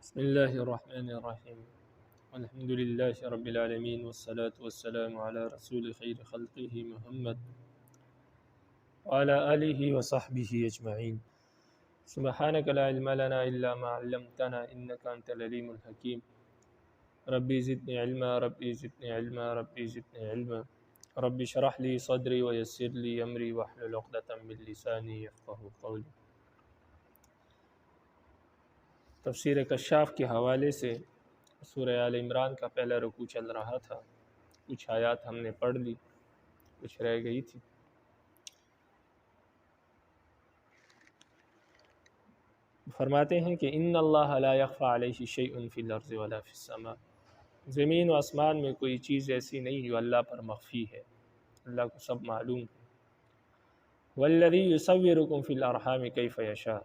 بسم الله الرحمن الرحيم الحمد لله رب العالمين والصلاة والسلام على رسول خير خلقه محمد وعلى آله وصحبه أجمعين سبحانك لا علم لنا إلا ما علمتنا إنك أنت العليم الحكيم ربي زدني علما ربي زدني علما ربي زدني علما ربي اشرح لي صدري ويسر لي أمري واحلل عقدة من لساني يفقهوا قولي۔ تفسیر کشاف کے حوالے سے سورہ آل عمران کا پہلا رکوع چل رہا تھا، کچھ آیات ہم نے پڑھ لی، کچھ رہ گئی تھی۔ فرماتے ہیں کہ ان اللہ لا یخفی علیہ شیء فی الارض ولا فی السماء، زمین و آسمان میں کوئی چیز ایسی نہیں جو اللہ پر مخفی ہے، اللہ کو سب معلوم ہے۔ والذی یصورکم فی الارحام کیف یشاء،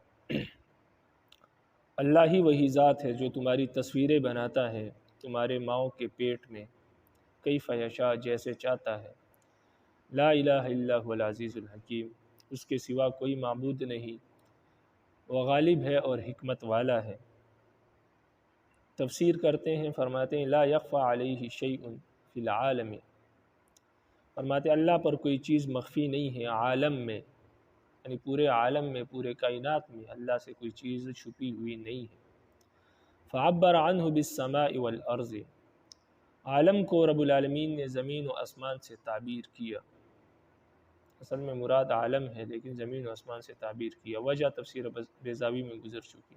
اللہ ہی وہی ذات ہے جو تمہاری تصویریں بناتا ہے تمہارے ماؤں کے پیٹ میں، کیف یشاء جیسے چاہتا ہے۔ لا الہ الا هو العزیز الحکیم، اس کے سوا کوئی معبود نہیں، وہ غالب ہے اور حکمت والا ہے۔ تفسیر کرتے ہیں، فرماتے ہیں لا یخفی علیہ شیء فی العالم، فرماتے ہیں اللہ پر کوئی چیز مخفی نہیں ہے عالم میں، یعنی پورے عالم میں، پورے کائنات میں اللہ سے کوئی چیز چھپی ہوئی نہیں ہے۔ فعبر عنہ بالسماء والارض، عالم کو رب العالمین نے زمین و آسمان سے تعبیر کیا، اصل میں مراد عالم ہے لیکن زمین و آسمان سے تعبیر کیا، وجہ تفسیر بیضاوی میں گزر چکی۔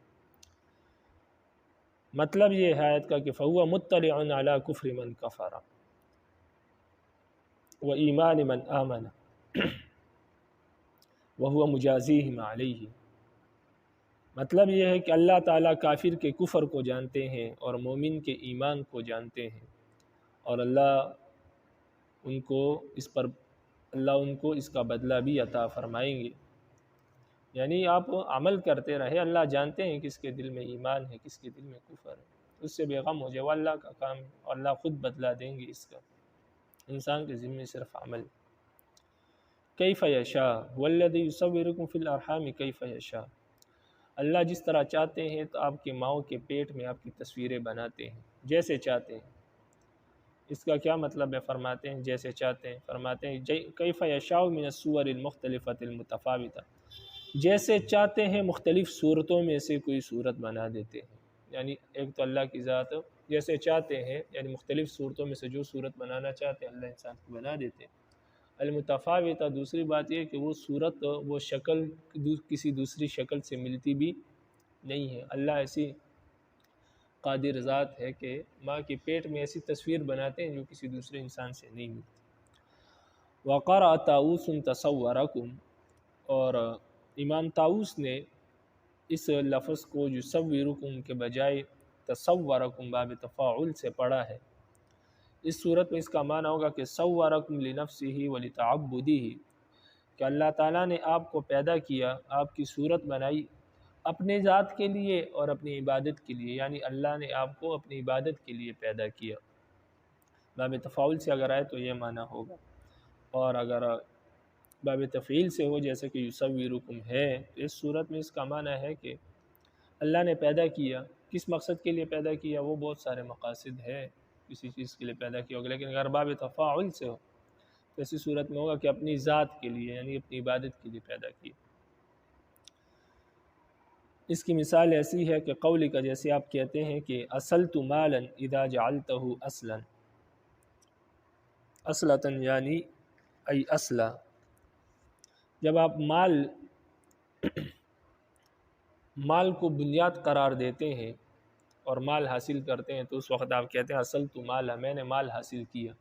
مطلب یہ ہے آیت کا کہ فَهُوَ مُطَّلِعٌ عَلَى كُفْرِ مَنْ كَفَرَ وَإِيمَانِ مَنْ آمَنَ وَهُوَ مُجَازِيهِمْ عَلَيْهِ، مطلب یہ ہے کہ اللہ تعالیٰ کافر کے کفر کو جانتے ہیں اور مومن کے ایمان کو جانتے ہیں، اور اللہ ان کو اس کا بدلہ بھی عطا فرمائیں گے۔ یعنی آپ عمل کرتے رہے، اللہ جانتے ہیں کس کے دل میں ایمان ہے کس کے دل میں کفر ہے، اس سے بے غم ہو جائے، وہ اللہ کا کام ہے، اور اللہ خود بدلہ دیں گے اس کا، انسان کے ذمہ صرف عمل۔ کیف یشاء والذی یصورکم فی الارحام کیف یشاء، اللہ جس طرح چاہتے ہیں تو آپ کے ماؤں کے پیٹ میں آپ کی تصویریں بناتے ہیں، جیسے چاہتے ہیں۔ اس کا کیا مطلب ہے؟ فرماتے ہیں جیسے چاہتے ہیں، فرماتے ہیں کیف یشاء من الصور المختلفۃ المتفاوتہ، جیسے چاہتے ہیں مختلف صورتوں میں سے کوئی صورت بنا دیتے ہیں، یعنی ایک تو اللہ کی ذات جیسے چاہتے ہیں، یعنی مختلف صورتوں میں سے جو صورت بنانا چاہتے ہیں اللہ انسان کو بنا دیتے ہیں۔ المتفاوتہ دوسری بات یہ کہ وہ صورت وہ شکل کسی دوسری شکل سے ملتی بھی نہیں ہے، اللہ ایسی قادر ذات ہے کہ ماں کے پیٹ میں ایسی تصویر بناتے ہیں جو کسی دوسرے انسان سے نہیں ملتی۔ وقرأ طاؤوس تصورکم، اور امام طاؤوس نے اس لفظ کو یصورکم کے بجائے تصورکم باب تفاعل سے پڑھا ہے۔ اس صورت میں اس کا معنی ہوگا کہ صورکم لنفسہ ولتعبدہ، کہ اللہ تعالیٰ نے آپ کو پیدا کیا، آپ کی صورت بنائی اپنے ذات کے لیے اور اپنی عبادت کے لیے، یعنی اللہ نے آپ کو اپنی عبادت کے لیے پیدا کیا۔ باب تفاعل سے اگر آئے تو یہ معنی ہوگا، اور اگر باب تفعیل سے ہو جیسے کہ یصورکم ہے تو اس صورت میں اس کا معنی ہے کہ اللہ نے پیدا کیا، کس مقصد کے لیے پیدا کیا؟ وہ بہت سارے مقاصد ہے، کسی چیز کے لیے پیدا کیا ہوگا، لیکن اگر باب تفاعل سے ہو تو ایسی صورت میں ہوگا کہ اپنی ذات کے لیے، یعنی اپنی عبادت کے لیے پیدا کیا۔ اس کی مثال ایسی ہے کہ قول کا، جیسے آپ کہتے ہیں کہ اصلت مالا اذا جعلتہ اصلا، اصلتا یعنی ای اصلا، جب آپ مال کو بنیاد قرار دیتے ہیں اور مال حاصل کرتے ہیں تو اس وقت آپ کہتے ہیں اصلت مالا، میں نے مال حاصل کیا،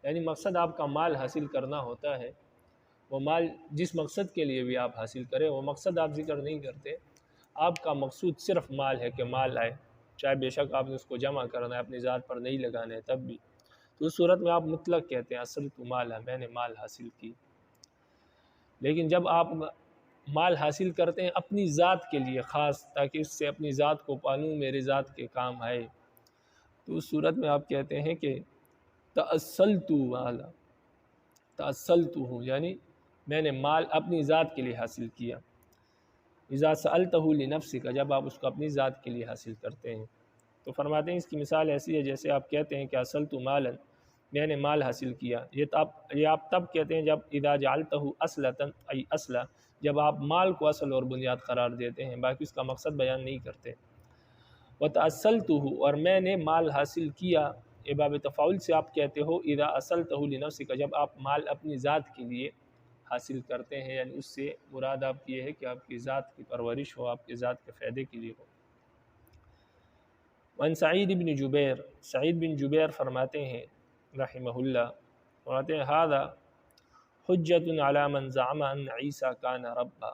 یعنی مقصد آپ کا مال حاصل کرنا ہوتا ہے۔ وہ مال جس مقصد کے لیے بھی آپ حاصل کریں وہ مقصد آپ ذکر نہیں کرتے، آپ کا مقصود صرف مال ہے کہ مال آئے، چاہے بے شک آپ نے اس کو جمع کرنا ہے، اپنی ذات پر نہیں لگانا ہے تب بھی، تو اس صورت میں آپ مطلق کہتے ہیں اصلت مالا، میں نے مال حاصل کی۔ لیکن جب آپ مال حاصل کرتے ہیں اپنی ذات کے لیے خاص، تاکہ اس سے اپنی ذات کو پالوں، میری ذات کے کام آئے، تو اس صورت میں آپ کہتے ہیں کہ تأصلت مالا، تأصلت ہوں، یعنی میں نے مال اپنی ذات کے لیے حاصل کیا۔ اذا سألتہ لنفسک، جب آپ اس کو اپنی ذات کے لیے حاصل کرتے ہیں۔ تو فرماتے ہیں اس کی مثال ایسی ہے جیسے آپ کہتے ہیں کہ اصلت مالا، میں نے مال حاصل کیا، یہ آپ تب کہتے ہیں جب اذا جعلتہ اصلۃ ای اصلا، جب آپ مال کو اصل اور بنیاد قرار دیتے ہیں، باقی اس کا مقصد بیان نہیں کرتے۔ وتأصلتہ، اور میں نے مال حاصل کیا، باب تفاعل سے آپ کہتے ہو اذا اصلتہ لنفسک، جب آپ مال اپنی ذات کے لیے حاصل کرتے ہیں، یعنی اس سے مراد آپ کی یہ ہے کہ آپ کی ذات کی پرورش ہو، آپ کی ذات کے فائدے کے لیے ہو۔ وعن سعید بن جبیر، سعید بن جبیر فرماتے ہیں رحمہ اللہ، فرماتے ہیں ھذا حجۃ علی من زعم ان عیسیٰ کان ربا،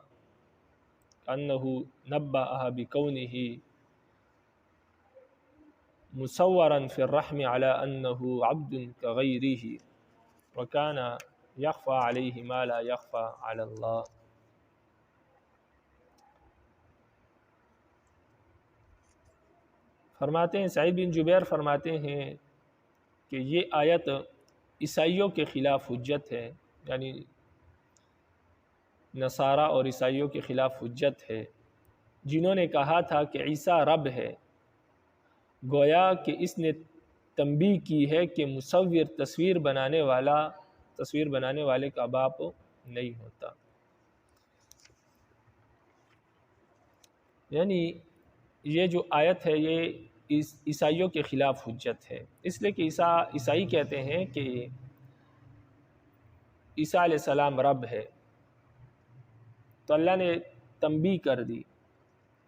انہ نبأہ بکونہ مصورا فی الرحم علی انہ عبد کغیرہ وکان یخفى علیہ ما لا یخفى علی اللہ۔ فرماتے ہیں سعید بن جبیر فرماتے ہیں کہ یہ آیت عیسائیوں کے خلاف حجت ہے، یعنی نصارہ اور عیسائیوں کے خلاف حجت ہے، جنہوں نے کہا تھا کہ عیسیٰ رب ہے، گویا کہ اس نے تنبیہ کی ہے کہ مصور تصویر بنانے والے کا باپ نہیں ہوتا۔ یعنی یہ جو آیت ہے یہ عیسائیوں کے خلاف حجت ہے، اس لیے کہ عیسائی کہتے ہیں کہ عیسیٰ علیہ السلام رب ہے، تو اللہ نے تنبیہ کر دی،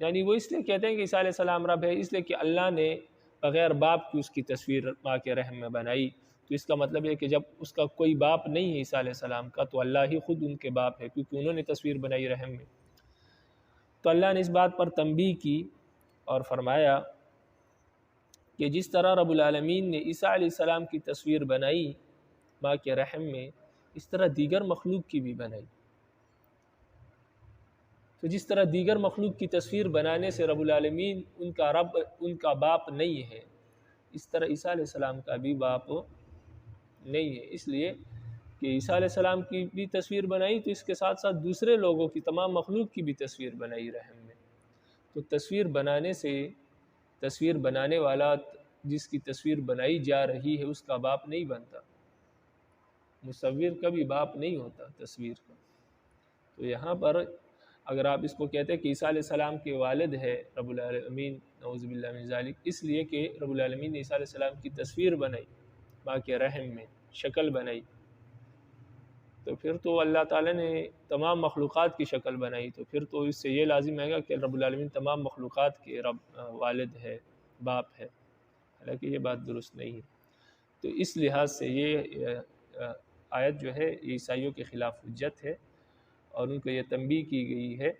یعنی وہ اس لیے کہتے ہیں کہ عیسیٰ علیہ السلام رب ہے اس لیے کہ اللہ نے بغیر باپ کی اس کی تصویر ماں کے رحم میں بنائی، تو اس کا مطلب ہے کہ جب اس کا کوئی باپ نہیں ہے عیسیٰ علیہ السلام کا، تو اللہ ہی خود ان کے باپ ہے، کیونکہ انہوں نے تصویر بنائی رحم میں۔ تو اللہ نے اس بات پر تنبیہ کی اور فرمایا کہ جس طرح رب العالمین نے عیسیٰ علیہ السلام کی تصویر بنائی ماں کے رحم میں، اس طرح دیگر مخلوق کی بھی بنائی۔ تو جس طرح دیگر مخلوق کی تصویر بنانے سے رب العالمین ان کا رب، ان کا باپ نہیں ہے، اس طرح عیسیٰ علیہ السلام کا بھی باپ نہیں ہے، اس لیے کہ عیسیٰ علیہ السلام کی بھی تصویر بنائی تو اس کے ساتھ ساتھ دوسرے لوگوں کی، تمام مخلوق کی بھی تصویر بنائی رحم میں۔ تو تصویر بنانے سے، تصویر بنانے والا جس کی تصویر بنائی جا رہی ہے اس کا باپ نہیں بنتا، مصور کا بھی باپ نہیں ہوتا تصویر کا۔ تو یہاں پر اگر آپ اس کو کہتے ہیں کہ عیسیٰ علیہ السلام کے والد ہے رب العالمین، نعوذ باللہ من ذالک، اس لیے کہ رب العالمین نے عیسیٰ علیہ السلام کی تصویر بنائی ماں کے رحم میں، شکل بنائی، تو پھر تو اللہ تعالیٰ نے تمام مخلوقات کی شکل بنائی، تو پھر تو اس سے یہ لازم ہے گا کہ رب العالمین تمام مخلوقات کے والد ہے، باپ ہے، حالانکہ یہ بات درست نہیں ہے۔ تو اس لحاظ سے یہ آیت جو ہے عیسائیوں کے خلاف حجت ہے، اور ان کو یہ تنبیہ کی گئی ہے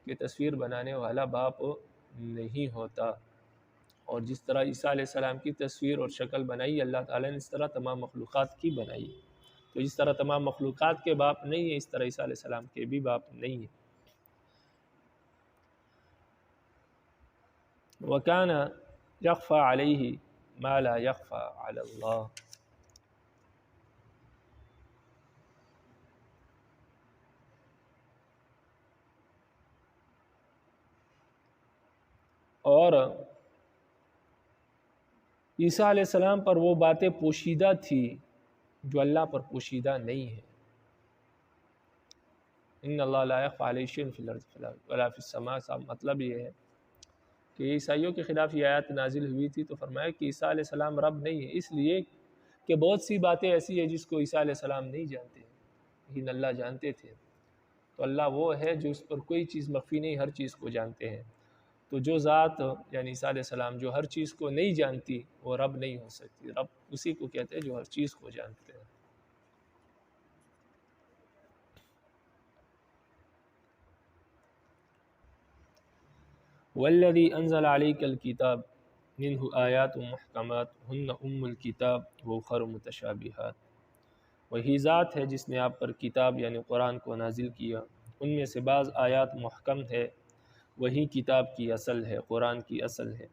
کہ تصویر بنانے والا باپ نہیں ہوتا، اور جس طرح عیسیٰ علیہ السلام کی تصویر اور شکل بنائی اللہ تعالیٰ نے، اس طرح تمام مخلوقات کی بنائی۔ تو جس طرح تمام مخلوقات کے باپ نہیں ہیں، اس طرح عیسیٰ علیہ السلام کے بھی باپ نہیں ہیں۔ وَكَانَ يَخْفَى عَلَيْهِ مَا لَا يَخْفَى عَلَى اللَّهِ۔ اور عیسیٰ علیہ السلام پر وہ باتیں پوشیدہ تھی جو اللہ پر پوشیدہ نہیں ہے۔ ان اللہ لا یخفی علیہ شیء فی الارض ولا فی السماء، مطلب یہ ہے کہ عیسائیوں کے خلاف یہ آیت نازل ہوئی تھی، تو فرمایا کہ عیسیٰ علیہ السلام رب نہیں ہے، اس لیے کہ بہت سی باتیں ایسی ہیں جس کو عیسیٰ علیہ السلام نہیں جانتے، لیکن اللہ جانتے تھے۔ تو اللہ وہ ہے جو اس پر کوئی چیز مخفی نہیں، ہر چیز کو جانتے ہیں۔ تو جو ذات یعنی عیسیٰ علیہ السلام جو ہر چیز کو نہیں جانتی، وہ رب نہیں ہو سکتی۔ رب اسی کو کہتے ہیں جو ہر چیز کو جانتے ہیں۔ والذی انزل علیک الکتاب منہ آیات محکمات ہن ام الکتاب واخر متشابہات، وہی ذات ہے جس نے آپ پر کتاب یعنی قرآن کو نازل کیا، ان میں سے بعض آیات محکم ہے، وہی کتاب کی اصل ہے، قرآن کی اصل ہے،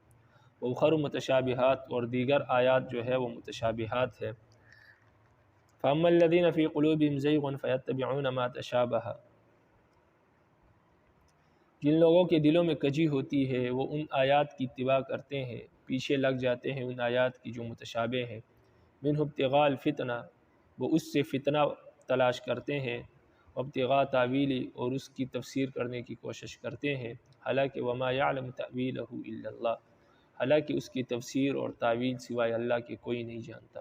واخر متشابہات، اور دیگر آیات جو ہے وہ متشابہات ہے۔ فاما الذین فی قلوبہم زیغ فیتبعون ما تشابہ، جن لوگوں کے دلوں میں کجی ہوتی ہے وہ ان آیات کی اتباع کرتے ہیں، پیچھے لگ جاتے ہیں ان آیات کی جو متشابہ ہیں۔ منہ ابتغاء الفتنہ، وہ اس سے فتنہ تلاش کرتے ہیں، ابتغاء تعویلی، اور اس کی تفسیر کرنے کی کوشش کرتے ہیں، حالانکہ وما یعلم تأویلہ الا اللہ، حالانکہ اس کی تفسیر اور تعویل سوائے اللہ کے کوئی نہیں جانتا۔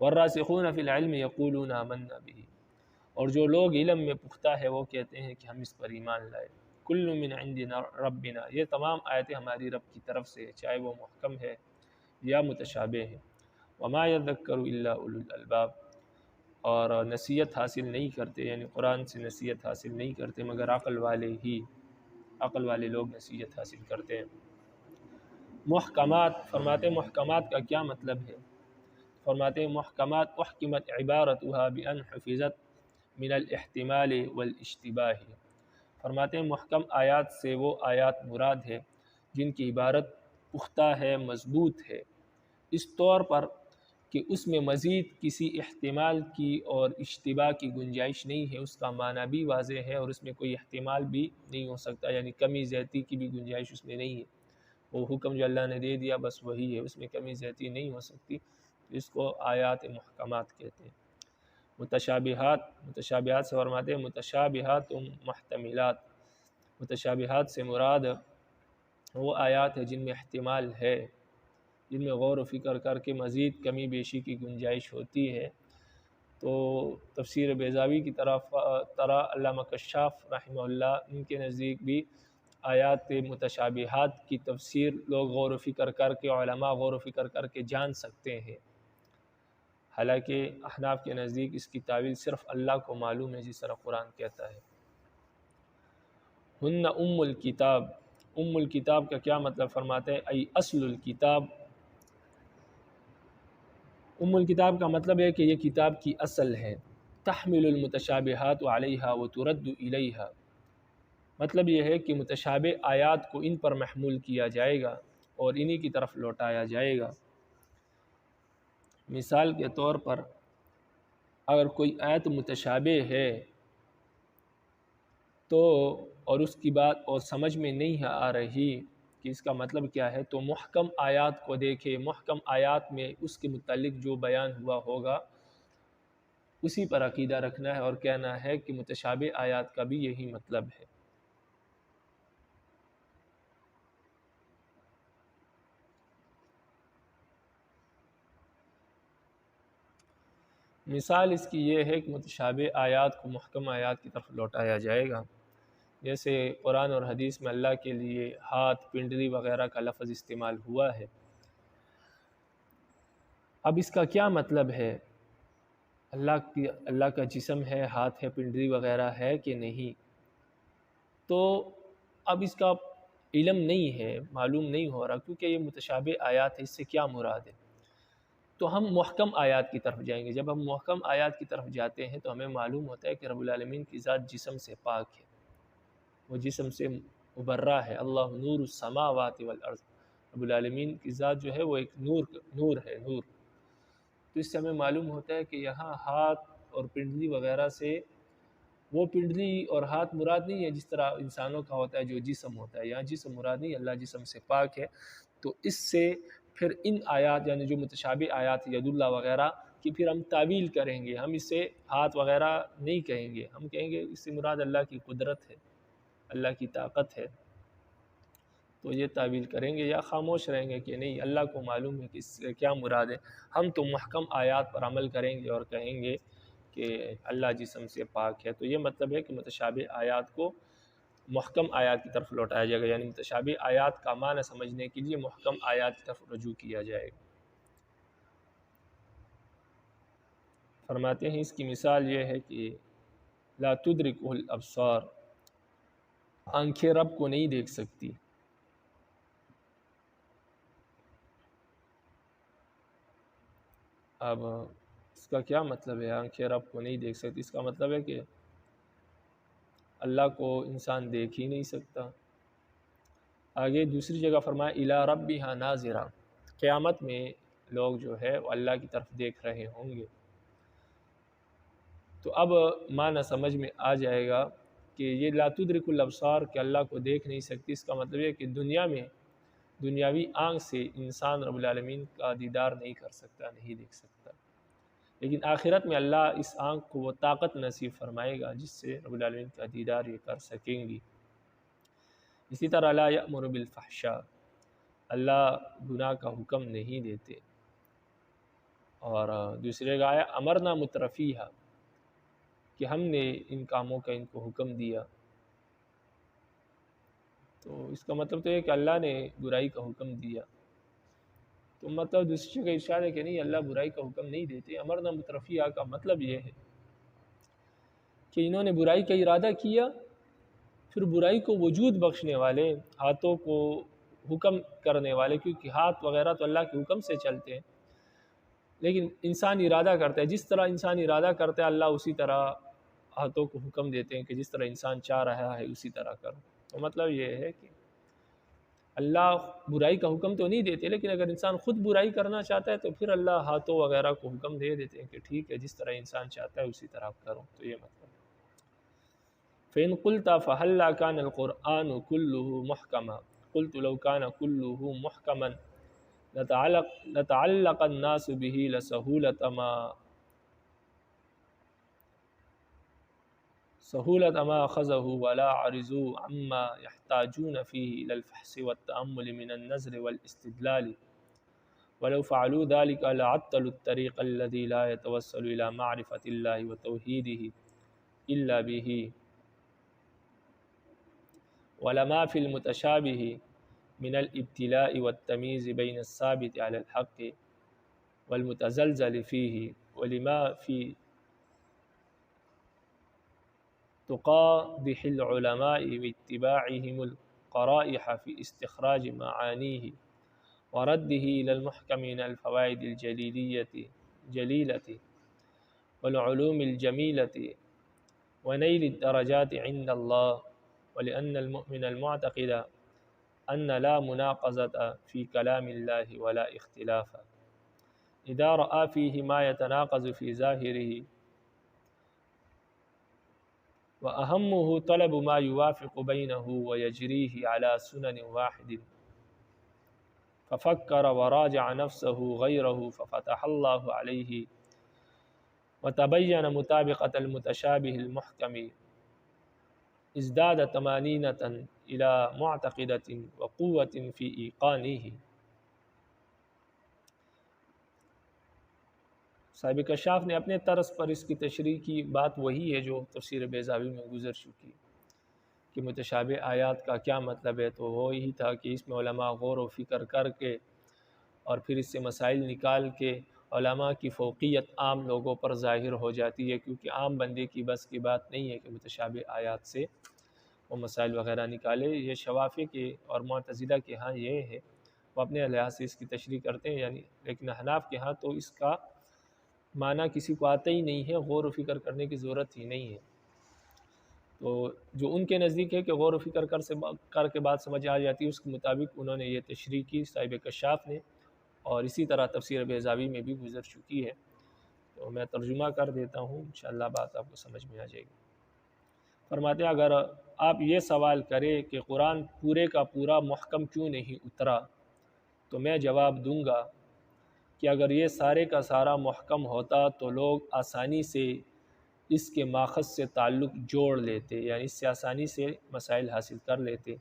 والراسخون فی العلم یقولون آمنا بہ، اور جو لوگ علم میں پختہ ہے وہ کہتے ہیں کہ ہم اس پر ایمان لائے۔ کل من عند ربنا، یہ تمام آیتیں ہماری رب کی طرف سے، چاہے وہ محکم ہے یا متشابہ ہے۔ وما یذکر الا اولو الالباب، اور نصیحت حاصل نہیں کرتے، یعنی قرآن سے نصیحت حاصل نہیں کرتے مگر عقل والے لوگ نصیحت حاصل کرتے ہیں۔ محکمات، فرماتے ہیں محکمات کا کیا مطلب ہے؟ فرماتے ہیں محکمات احکمت عبارتها بان حفظت من الاحتمال والاشتباہ، فرماتے ہیں محکم آیات سے وہ آیات مراد ہے جن کی عبارت پختہ ہے، مضبوط ہے، اس طور پر کہ اس میں مزید کسی احتمال کی اور اشتباہ کی گنجائش نہیں ہے، اس کا معنی بھی واضح ہے اور اس میں کوئی احتمال بھی نہیں ہو سکتا، یعنی کمی زیادتی کی بھی گنجائش اس میں نہیں ہے۔ وہ حکم جو اللہ نے دے دیا بس وہی ہے، اس میں کمی زیادتی نہیں ہو سکتی، اس کو آیات محکمات کہتے ہیں۔ متشابہات سے فرماتے ہیں متشابہات محتملات، متشابہات سے مراد وہ آیات ہے جن میں احتمال ہے، جن میں غور و فکر کر کے مزید کمی بیشی کی گنجائش ہوتی ہے۔ تو تفسیر بیضاوی کی طرف علامہ کشاف رحمہ اللہ، ان کے نزدیک بھی آیات متشابہات کی تفسیر لوگ غور و فکر کر کے، علماء غور و فکر کر کے جان سکتے ہیں، حالانکہ احناف کے نزدیک اس کی تعویل صرف اللہ کو معلوم ہے، جس طرح قرآن کہتا ہے۔ ہن ام الکتاب، ام الکتاب کا کیا مطلب؟ فرماتے ہیں ای اصل الکتاب، ام الکتاب کا مطلب ہے کہ یہ کتاب کی اصل ہے۔ تحمل المتشابہات علیہا وترد الیہا، مطلب یہ ہے کہ متشابہ آیات کو ان پر محمول کیا جائے گا اور انہی کی طرف لوٹایا جائے گا۔ مثال کے طور پر اگر کوئی آیت متشابہ ہے تو اور اس کی بات اور سمجھ میں نہیں آ رہی کہ اس کا مطلب کیا ہے، تو محکم آیات کو دیکھے، محکم آیات میں اس کے متعلق جو بیان ہوا ہوگا اسی پر عقیدہ رکھنا ہے اور کہنا ہے کہ متشابہ آیات کا بھی یہی مطلب ہے۔ مثال اس کی یہ ہے کہ متشابہ آیات کو محکم آیات کی طرف لوٹایا جائے گا، جیسے قرآن اور حدیث میں اللہ کے لیے ہاتھ، پنڈلی وغیرہ کا لفظ استعمال ہوا ہے۔ اب اس کا کیا مطلب ہے؟ اللہ کا جسم ہے، ہاتھ ہے، پنڈلی وغیرہ ہے کہ نہیں؟ تو اب اس کا علم نہیں ہے، معلوم نہیں ہو رہا، کیونکہ یہ متشابہ آیات ہے، اس سے کیا مراد ہے؟ تو ہم محکم آیات کی طرف جائیں گے۔ جب ہم محکم آیات کی طرف جاتے ہیں تو ہمیں معلوم ہوتا ہے کہ رب العالمین کی ذات جسم سے پاک ہے، وہ جسم سے مبرہ ہے۔ اللہ نور السماوات والارض، رب العالمین کی ذات جو ہے وہ ایک نور ہے، نور۔ تو اس سے ہمیں معلوم ہوتا ہے کہ یہاں ہاتھ اور پنڈلی وغیرہ سے، وہ پنڈلی اور ہاتھ مراد نہیں ہے جس طرح انسانوں کا ہوتا ہے جو جسم ہوتا ہے، یہاں جسم مراد نہیں، اللہ جسم سے پاک ہے۔ تو اس سے پھر ان آیات یعنی جو متشابہ آیات ید اللہ وغیرہ کی پھر ہم تعویل کریں گے، ہم اس سے ہاتھ وغیرہ نہیں کہیں گے، ہم کہیں گے اس سے مراد اللہ کی قدرت ہے، اللہ کی طاقت ہے، تو یہ تعویل کریں گے، یا خاموش رہیں گے کہ نہیں اللہ کو معلوم ہے کہ اس سے کیا مراد ہے۔ ہم تو محکم آیات پر عمل کریں گے اور کہیں گے کہ اللہ جسم سے پاک ہے۔ تو یہ مطلب ہے کہ متشابہ آیات کو محکم آیات کی طرف لوٹایا جائے گا، یعنی متشابہ آیات کا معنی سمجھنے کے لیے محکم آیات کی طرف رجوع کیا جائے گا۔ فرماتے ہیں اس کی مثال یہ ہے کہ لا تدرکہ الابصار، آنکھیں رب کو نہیں دیکھ سکتی۔ اب اس کا کیا مطلب ہے آنکھیں رب کو نہیں دیکھ سکتی؟ اس کا مطلب ہے کہ اللہ کو انسان دیکھ ہی نہیں سکتا۔ آگے دوسری جگہ فرمایا الی ربہا ناظرہ، قیامت میں لوگ جو ہے وہ اللہ کی طرف دیکھ رہے ہوں گے۔ تو اب معنی سمجھ میں آ جائے گا کہ یہ لا تدرک الابصار کہ اللہ کو دیکھ نہیں سکتی، اس کا مطلب یہ کہ دنیا میں دنیاوی آنکھ سے انسان رب العالمین کا دیدار نہیں کر سکتا، نہیں دیکھ سکتا، لیکن آخرت میں اللہ اس آنکھ کو وہ طاقت نصیب فرمائے گا جس سے رب العالمین کا دیدار یہ کر سکیں گی۔ اسی طرح لا یأمر بالفحشاء، اللہ گناہ کا حکم نہیں دیتے۔ اور دوسرے کا آیا امرنا مترفیہا، کہ ہم نے ان کاموں کا ان کو حکم دیا۔ تو اس کا مطلب تو یہ کہ اللہ نے برائی کا حکم دیا، تو مطلب دوسری کا ارشاد ہے کہ نہیں، اللہ برائی کا حکم نہیں دیتے۔ امرنا مترفیہا کا مطلب یہ ہے کہ انہوں نے برائی کا ارادہ کیا، پھر برائی کو وجود بخشنے والے، ہاتھوں کو حکم کرنے والے، کیونکہ ہاتھ وغیرہ تو اللہ کے حکم سے چلتے ہیں، لیکن انسان ارادہ کرتا ہے، جس طرح انسان ارادہ کرتا ہے اللہ اسی طرح ہاتھوں کو حکم دیتے ہیں کہ جس طرح انسان چاہ رہا ہے اسی طرح کرو۔ تو مطلب یہ ہے کہ اللہ برائی کا حکم تو نہیں دیتے، لیکن اگر انسان خود برائی کرنا چاہتا ہے تو پھر اللہ ہاتھوں وغیرہ کو حکم دے دیتے ہیں کہ ٹھیک ہے، جس طرح انسان چاہتا ہے اسی طرح کرو۔ تو یہ مطلب فَإِن قُلْتَ فَهَلَّا كَانَ الْقُرْآنُ كُلُّهُ مُحْكَمًا قُلْتُ لَوْ كَانَ كُلُّهُ مُحْكَمًا لَتَعَلَّقَ النَّاسُ بِهِ لسهولة ما أخذه ولا عرضوا عما يحتاجون فيه إلى الفحص والتأمل من النظر والاستدلال ولو فعلوا ذلك لعطلوا الطريق الذي لا يتوصل إلى معرفة الله وتوحيده إلا به ولما في المتشابه من الابتلاء والتمييز بين الثابت على الحق والمتزلزل فيه ولما في تقاضح العلماء باتباعهم القرائح في استخراج معانيه ورده إلى المحكم من الفوائد الجليلة والعلوم الجميلة ونيل الدرجات عند الله، ولأن المؤمن المعتقد أن لا مناقضة في كلام الله ولا اختلاف إذا رأى فيه ما يتناقض في ظاهره وأهمه طلب ما يوافق بينه ويجريه على سنن واحد ففكر وراجع نفسه غيره ففتح الله عليه وتبين مطابقة المتشابه المحكم ازداد طمأنينة إلى معتقدة وقوة في إيقانه۔ صاحب کشاف نے اپنے طرز پر اس کی تشریح کی بات وہی ہے جو تفسیر بیضاوی میں گزر چکی کہ متشابہ آیات کا کیا مطلب ہے، تو وہ یہی تھا کہ اس میں علماء غور و فکر کر کے اور پھر اس سے مسائل نکال کے علماء کی فوقیت عام لوگوں پر ظاہر ہو جاتی ہے، کیونکہ عام بندے کی بس کی بات نہیں ہے کہ متشابہ آیات سے وہ مسائل وغیرہ نکالے۔ یہ شوافی کے اور معتزلہ کے ہاں یہ ہے، وہ اپنے لحاظ سے اس کی تشریح کرتے ہیں، یعنی لیکن احناف کے ہاں تو اس کا معنی کسی کو آتا ہی نہیں ہے، غور و فکر کرنے کی ضرورت ہی نہیں ہے۔ تو جو ان کے نزدیک ہے کہ غور و فکر کر کے بات سمجھ آ جاتی ہے، اس کے مطابق انہوں نے یہ تشریح کی صاحب کشاف نے، اور اسی طرح تفسیر بیضاوی میں بھی گزر چکی ہے۔ تو میں ترجمہ کر دیتا ہوں، انشاءاللہ بات آپ کو سمجھ میں آ جائے گی۔ فرماتے ہیں اگر آپ یہ سوال کریں کہ قرآن پورے کا پورا محکم کیوں نہیں اترا، تو میں جواب دوں گا کہ اگر یہ سارے کا سارا محکم ہوتا تو لوگ آسانی سے اس کے ماخذ سے تعلق جوڑ لیتے، یعنی اس سے آسانی سے مسائل حاصل کر لیتے،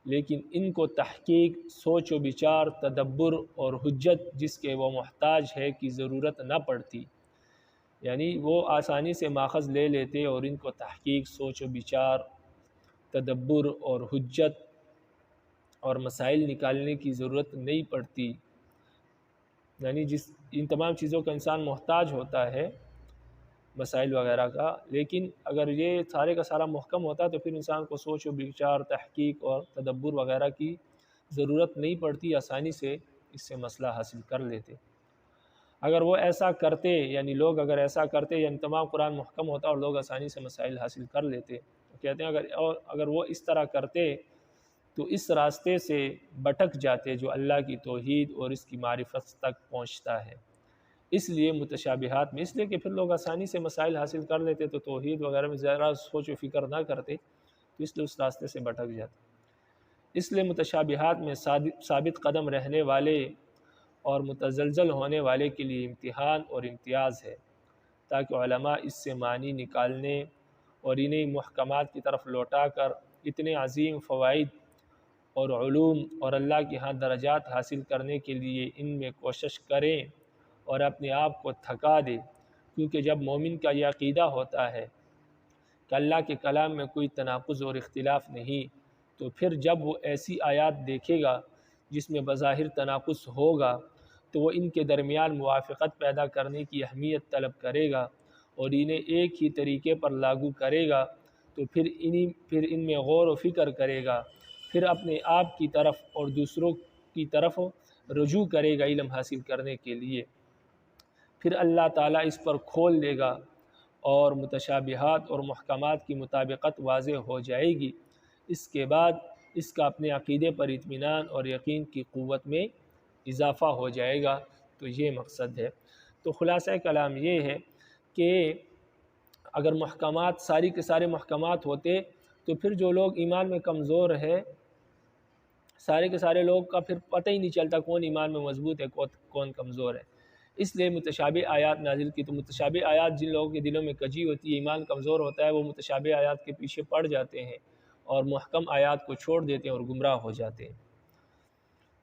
لیکن ان کو تحقیق، سوچ و بچار، تدبر اور حجت جس کے وہ محتاج ہے کی ضرورت نہ پڑتی، یعنی وہ آسانی سے ماخذ لے لیتے اور ان کو تحقیق، سوچ و بچار، تدبر اور حجت اور مسائل نکالنے کی ضرورت نہیں پڑتی، یعنی ان تمام چیزوں کا انسان محتاج ہوتا ہے مسائل وغیرہ کا، لیکن اگر یہ سارے کا سارا محکم ہوتا تو پھر انسان کو سوچ و بچار، تحقیق اور تدبر وغیرہ کی ضرورت نہیں پڑتی، آسانی سے اس سے مسئلہ حاصل کر لیتے۔ اگر وہ ایسا کرتے، یعنی لوگ اگر ایسا کرتے، یعنی تمام قرآن محکم ہوتا اور لوگ آسانی سے مسائل حاصل کر لیتے، تو کہتے ہیں اگر وہ اس طرح کرتے تو اس راستے سے بھٹک جاتے جو اللہ کی توحید اور اس کی معرفت تک پہنچتا ہے، اس لیے متشابہات میں، اس لیے کہ پھر لوگ آسانی سے مسائل حاصل کر لیتے تو توحید وغیرہ میں ذرا سوچ و فکر نہ کرتے، تو اس لیے اس راستے سے بھٹک جاتے۔ اس لیے متشابہات میں ثابت قدم رہنے والے اور متزلزل ہونے والے کے لیے امتحان اور امتیاز ہے، تاکہ علماء اس سے معنی نکالنے اور انہیں محکمات کی طرف لوٹا کر اتنے عظیم فوائد اور علوم اور اللہ کے ہاں درجات حاصل کرنے کے لیے ان میں کوشش کریں اور اپنے آپ کو تھکا دے۔ کیونکہ جب مومن کا یہ عقیدہ ہوتا ہے کہ اللہ کے کلام میں کوئی تناقض اور اختلاف نہیں، تو پھر جب وہ ایسی آیات دیکھے گا جس میں بظاہر تناقض ہوگا تو وہ ان کے درمیان موافقت پیدا کرنے کی اہمیت طلب کرے گا اور انہیں ایک ہی طریقے پر لاگو کرے گا، تو پھر ان میں غور و فکر کرے گا، پھر اپنے آپ کی طرف اور دوسروں کی طرف رجوع کرے گا علم حاصل کرنے کے لیے۔ پھر اللہ تعالیٰ اس پر کھول دے گا اور متشابہات اور محکمات کی مطابقت واضح ہو جائے گی۔ اس کے بعد اس کا اپنے عقیدے پر اطمینان اور یقین کی قوت میں اضافہ ہو جائے گا۔ تو یہ مقصد ہے۔ تو خلاصہ کلام یہ ہے کہ اگر محکمات ساری کے سارے محکمات ہوتے تو پھر جو لوگ ایمان میں کمزور ہے، سارے کے سارے لوگ کا پھر پتہ ہی نہیں چلتا کون ایمان میں مضبوط ہے کون کمزور ہے۔ اس لیے متشابہ آیات نازل کی۔ تو متشابہ آیات جن لوگوں کے دلوں میں کجی ہوتی ہے، ایمان کمزور ہوتا ہے، وہ متشابہ آیات کے پیچھے پڑ جاتے ہیں اور محکم آیات کو چھوڑ دیتے ہیں اور گمراہ ہو جاتے ہیں۔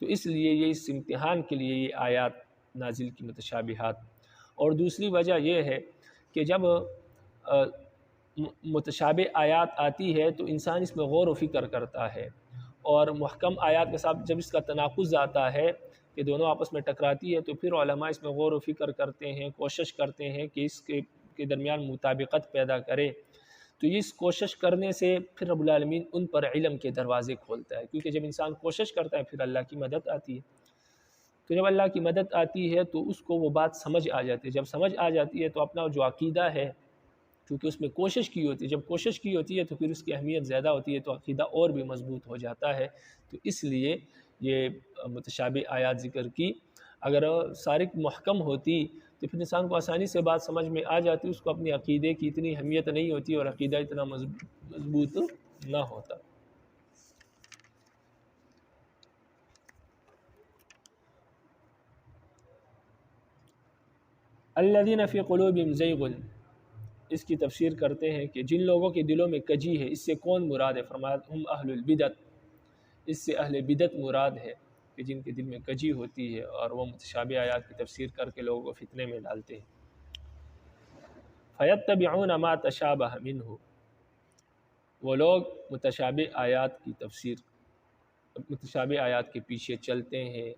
تو اس لیے یہ اس امتحان کے لیے یہ آیات نازل کی متشابہات۔ اور دوسری وجہ یہ ہے کہ جب متشابہ آیات آتی ہے تو انسان اس میں غور و فکر کرتا ہے، اور محکم آیات کے ساتھ جب اس کا تناقض آتا ہے کہ دونوں آپس میں ٹکراتی ہے تو پھر علماء اس میں غور و فکر کرتے ہیں، کوشش کرتے ہیں کہ اس کے درمیان مطابقت پیدا کرے۔ تو اس کوشش کرنے سے پھر رب العالمین ان پر علم کے دروازے کھولتا ہے، کیونکہ جب انسان کوشش کرتا ہے پھر اللہ کی مدد آتی ہے۔ تو جب اللہ کی مدد آتی ہے تو اس کو وہ بات سمجھ آ جاتی ہے، جب سمجھ آ جاتی ہے تو اپنا جو عقیدہ ہے، کیونکہ اس میں کوشش کی ہوتی ہے، جب کوشش کی ہوتی ہے تو پھر اس کی اہمیت زیادہ ہوتی ہے، تو عقیدہ اور بھی مضبوط ہو جاتا ہے۔ تو اس لیے یہ متشابہ آیات ذکر کی۔ اگر ساری محکم ہوتی تو پھر انسان کو آسانی سے بات سمجھ میں آ جاتی، اس کو اپنی عقیدے کی اتنی اہمیت نہیں ہوتی اور عقیدہ اتنا مضبوط نہ ہوتا۔ الذین فی قلوبہم زیغ، اس کی تفسیر کرتے ہیں کہ جن لوگوں کے دلوں میں کجی ہے، اس سے کون مراد ہے؟ فرمایا ہم اہل البدت، اس سے اہل بدعت مراد ہے کہ جن کے دل میں کجی ہوتی ہے اور وہ متشابہ آیات کی تفسیر کر کے لوگوں کو فتنے میں ڈالتے ہیں۔ فَيَتَّبِعُونَ مَا تَشَابَهَ مِنْهُ، وہ لوگ متشابہ آیات کے پیچھے چلتے ہیں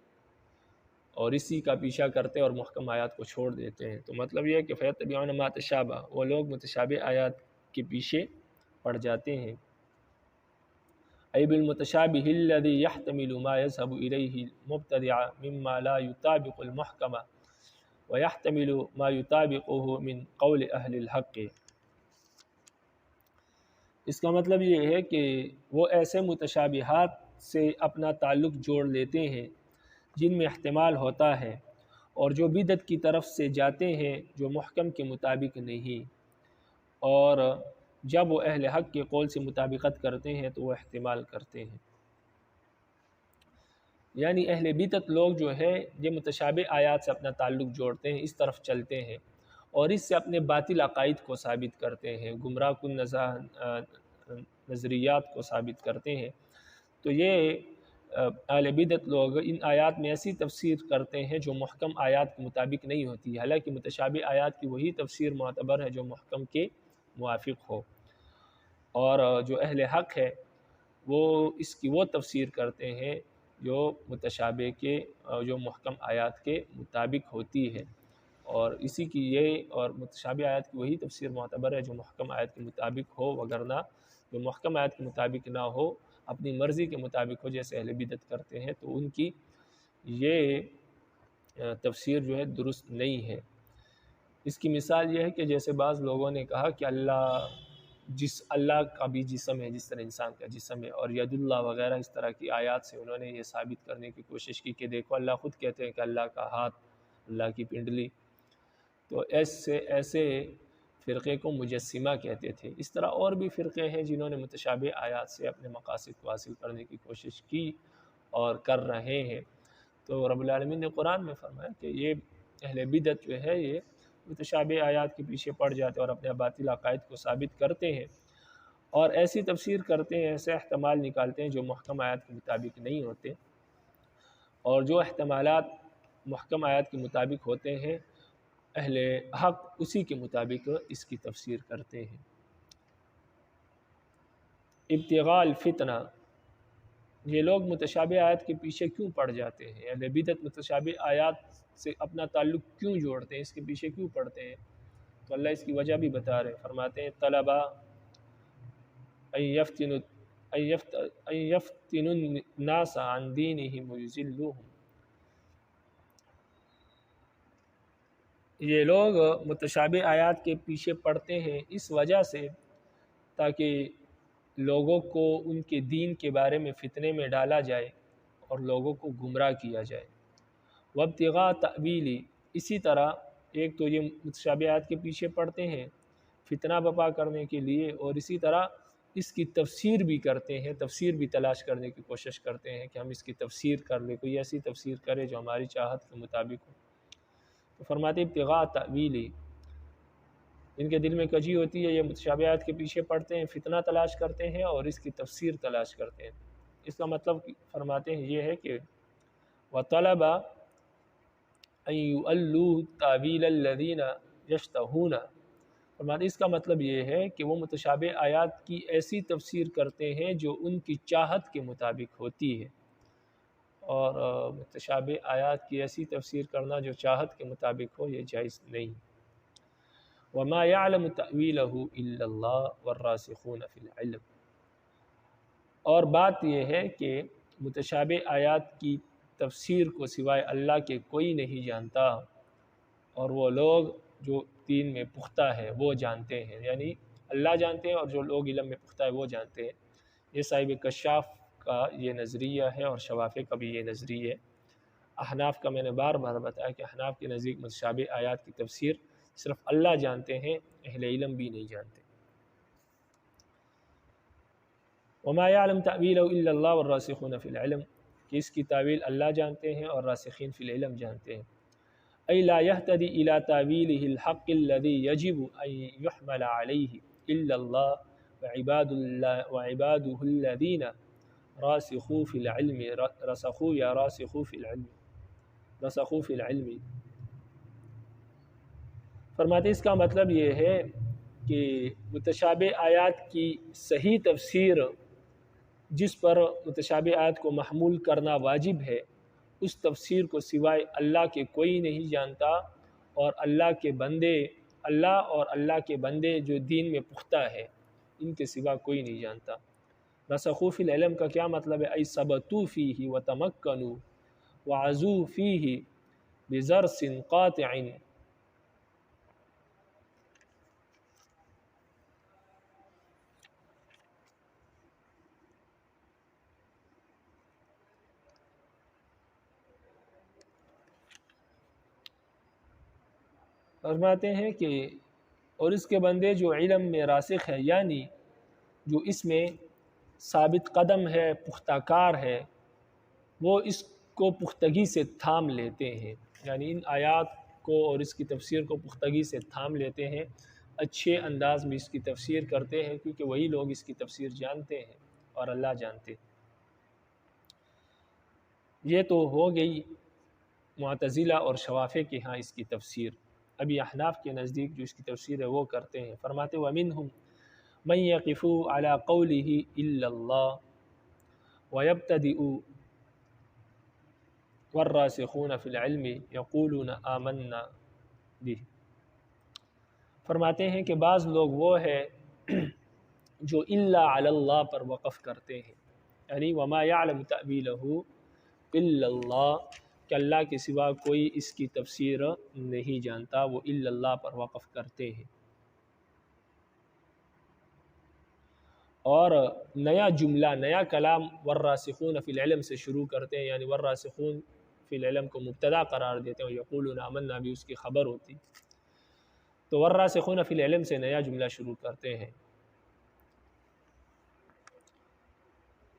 اور اسی کا پیچھا کرتے اور محکم آیات کو چھوڑ دیتے ہیں۔ تو مطلب یہ ہے کہ فَيَتَّبِعُونَ مَا تَشَابَهَ، وہ لوگ متشابہ آیات کے پیچھے پڑ جاتے ہیں۔ ای بالمتشابہ الذی یحتمل ما یذهب الیہ المبتدع مما لا یطابق المحکم ویحتمل ما یطابقہ من قول اہل الحق۔ اس کا مطلب یہ ہے کہ وہ ایسے متشابہات سے اپنا تعلق جوڑ لیتے ہیں جن میں احتمال ہوتا ہے، اور جو بدعت کی طرف سے جاتے ہیں جو محکم کے مطابق نہیں، اور جب وہ اہل حق کے قول سے مطابقت کرتے ہیں تو وہ احتمال کرتے ہیں۔ یعنی اہل بدعت لوگ جو ہے یہ متشابہ آیات سے اپنا تعلق جوڑتے ہیں، اس طرف چلتے ہیں اور اس سے اپنے باطل عقائد کو ثابت کرتے ہیں، گمراہ کن نظریات کو ثابت کرتے ہیں۔ تو یہ اہل بدعت لوگ ان آیات میں ایسی تفسیر کرتے ہیں جو محکم آیات کے مطابق نہیں ہوتی ہے، حالانکہ متشابہ آیات کی وہی تفسیر معتبر ہے جو محکم کے موافق ہو، اور جو اہل حق ہے وہ اس کی وہ تفسیر کرتے ہیں جو متشابہ کے جو محکم آیات کے مطابق ہوتی ہے، اور اسی کی یہ اور متشابہ آیات کی وہی تفسیر معتبر ہے جو محکم آیات کے مطابق ہو، وگرنہ جو محکم آیات کے مطابق نہ ہو، اپنی مرضی کے مطابق ہو جیسے اہل بدعت کرتے ہیں، تو ان کی یہ تفسیر جو ہے درست نہیں ہے۔ اس کی مثال یہ ہے کہ جیسے بعض لوگوں نے کہا کہ اللہ کا بھی جسم ہے جس طرح انسان کا جسم ہے، اور ید اللہ وغیرہ اس طرح کی آیات سے انہوں نے یہ ثابت کرنے کی کوشش کی کہ دیکھو اللہ خود کہتے ہیں کہ اللہ کا ہاتھ، اللہ کی پنڈلی، تو ایسے فرقے کو مجسمہ کہتے تھے۔ اس طرح اور بھی فرقے ہیں جنہوں نے متشابہ آیات سے اپنے مقاصد کو حاصل کرنے کی کوشش کی اور کر رہے ہیں۔ تو رب العالمین نے قرآن میں فرمایا کہ یہ اہل بدعت جو ہے یہ متشابہ آیات کے پیچھے پڑ جاتے ہیں اور اپنے باطل عقائد کو ثابت کرتے ہیں اور ایسی تفسیر کرتے ہیں، ایسے احتمال نکالتے ہیں جو محکم آیات کے مطابق نہیں ہوتے، اور جو احتمالات محکم آیات کے مطابق ہوتے ہیں اہل حق اسی کے مطابق اس کی تفسیر کرتے ہیں۔ ابتغاء الفتنہ، یہ لوگ متشابہ آیات کے پیچھے کیوں پڑ جاتے ہیں؟ اہل بدعت متشابہ آیات سے اپنا تعلق کیوں جوڑتے ہیں، اس کے پیچھے کیوں پڑتے ہیں؟ تو اللہ اس کی وجہ بھی بتا رہے ہیں، فرماتے ہیں طلبا ان یفتنوا الناس عن دینہم ویضلوہم، یہ لوگ متشابہ آیات کے پیچھے پڑتے ہیں اس وجہ سے تاکہ لوگوں کو ان کے دین کے بارے میں فتنے میں ڈالا جائے اور لوگوں کو گمراہ کیا جائے۔ وابتغاء تأویلی، اسی طرح ایک تو یہ متشابہ آیات کے پیچھے پڑتے ہیں فتنہ بپا کرنے کے لیے، اور اسی طرح اس کی تفسیر بھی کرتے ہیں، تفسیر بھی تلاش کرنے کی کوشش کرتے ہیں کہ ہم اس کی تفسیر کر لیں، کوئی ایسی تفسیر کرے جو ہماری چاہت کے مطابق ہو۔ تو فرماتے ابتغاء تأویلی، ان کے دل میں کجی ہوتی ہے، یہ متشابہ آیات کے پیچھے پڑتے ہیں، فتنہ تلاش کرتے ہیں اور اس کی تفسیر تلاش کرتے ہیں۔ اس کا مطلب فرماتے ہیں یہ ہے کہ وَطَلَبَ أَن يُؤَلُّوا تَأْوِيلَ الَّذِينَ يَشْتَهُونَ، فرماتے اس کا مطلب یہ ہے کہ وہ متشابہ آیات کی ایسی تفسیر کرتے ہیں جو ان کی چاہت کے مطابق ہوتی ہے، اور متشابہ آیات کی ایسی تفسیر کرنا جو چاہت کے مطابق ہو یہ جائز نہیں۔ وَمَا يَعْلَمُ تَأْوِيلَهُ إِلَّا اللَّهُ وَالرَّاسِخُونَ فِي الْعِلْمِ، اور بات یہ ہے کہ متشابہ آیات کی تفسیر کو سوائے اللہ کے کوئی نہیں جانتا، اور وہ لوگ جو دین میں پختہ ہے وہ جانتے ہیں، یعنی اللہ جانتے ہیں اور جو لوگ علم میں پختہ ہے وہ جانتے ہیں۔ یہ صاحب کشاف کا یہ نظریہ ہے اور شوافے کا بھی یہ نظریہ ہے۔ احناف کا میں نے بار بار بتایا کہ احناف کے نزدیک متشابہ آیات کی تفسیر صرف اللہ جانتے ہیں، اہل علم بھی نہیں جانتے۔ وما يعلم تأويله إلا الله والراسخون في العلم، کہ اس کی تعویل اللہ جانتے ہیں اور راسخین فی العلم جانتے ہیں۔ أي لا يهتدي إلى تأويله الحق الذي يجب أن يحمل عليه إلا الله وعباده الذين راسخوا في العلم، رسخوا في العلم، فرماتے اس کا مطلب یہ ہے کہ متشابہ آیات کی صحیح تفسیر جس پر متشابہ آیات کو محمول کرنا واجب ہے، اس تفسیر کو سوائے اللہ کے کوئی نہیں جانتا، اور اللہ اور اللہ کے بندے جو دین میں پختہ ہے ان کے سوا کوئی نہیں جانتا۔ رسخوا فی العلم کا کیا مطلب ہے؟ ای ثبتوا فیہ وتمکنوا وعزوا فیہ بزرس قاطع، فرماتے ہیں کہ اور اس کے بندے جو علم میں راسخ ہے، یعنی جو اس میں ثابت قدم ہے، پختہ کار ہے، وہ اس کو پختگی سے تھام لیتے ہیں، یعنی ان آیات کو اور اس کی تفسیر کو پختگی سے تھام لیتے ہیں، اچھے انداز میں اس کی تفسیر کرتے ہیں، کیونکہ وہی لوگ اس کی تفسیر جانتے ہیں اور اللہ جانتے ہیں۔ یہ تو ہو گئی معتزلہ اور شوافے کے ہاں اس کی تفسیر۔ ابھی احناف کے نزدیک جو اس کی تفسیر ہے وہ کرتے ہیں، فرماتے وَمِنْهُمْ مَنْ يَقِفُ عَلَى قَوْلِهِ إِلَّا اللَّهُ وَيَبْتَدِئُ وَالرَّاسِخُونَ فِي الْعِلْمِ يَقُولُونَ آمَنَّا بِهِ، فرماتے ہیں کہ بعض لوگ وہ ہے جو إِلَّا عَلَى اللَّهِ پر وقف کرتے ہیں، یعنی وَمَا يَعْلَمُ تَأْوِيلَهُ إِلَّا اللَّهُ، کہ اللہ کے سوا کوئی اس کی تفسیر نہیں جانتا، وہ الا اللہ پر وقف کرتے ہیں۔ اور نیا جملہ، نیا کلام والراسخون فی العلم سے شروع کرتے ہیں، یعنی والراسخون فی العلم کو مبتدا قرار دیتے ہیں، یقولون آمنا بھی اس کی خبر ہوتی، تو والراسخون فی العلم سے نیا جملہ شروع کرتے ہیں.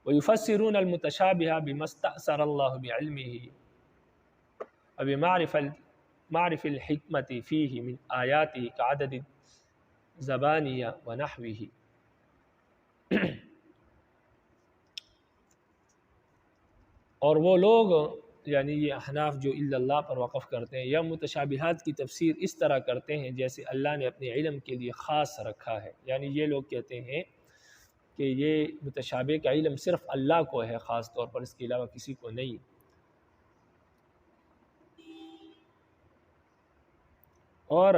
وَيُفَسِّرُونَ الْمُتَشَابِهَ بِمَا اسْتَأْثَرَ اللَّهُ بِعِلْمِهِ وَبِمَعْرِفِ الْحِكْمَةِ فِيهِ مِنْ آيَاتِهِ كَعَدَدِ زَبَانِيَ وَنَحْوِهِ. اور وہ لوگ یعنی یہ احناف جو الا اللہ پر وقف کرتے ہیں یا متشابہات کی تفسیر اس طرح کرتے ہیں جیسے اللہ نے اپنے علم کے لیے خاص رکھا ہے. یعنی یہ لوگ کہتے ہیں کہ یہ متشابہ کا علم صرف اللہ کو ہے خاص طور پر، اس کے علاوہ کسی کو نہیں. اور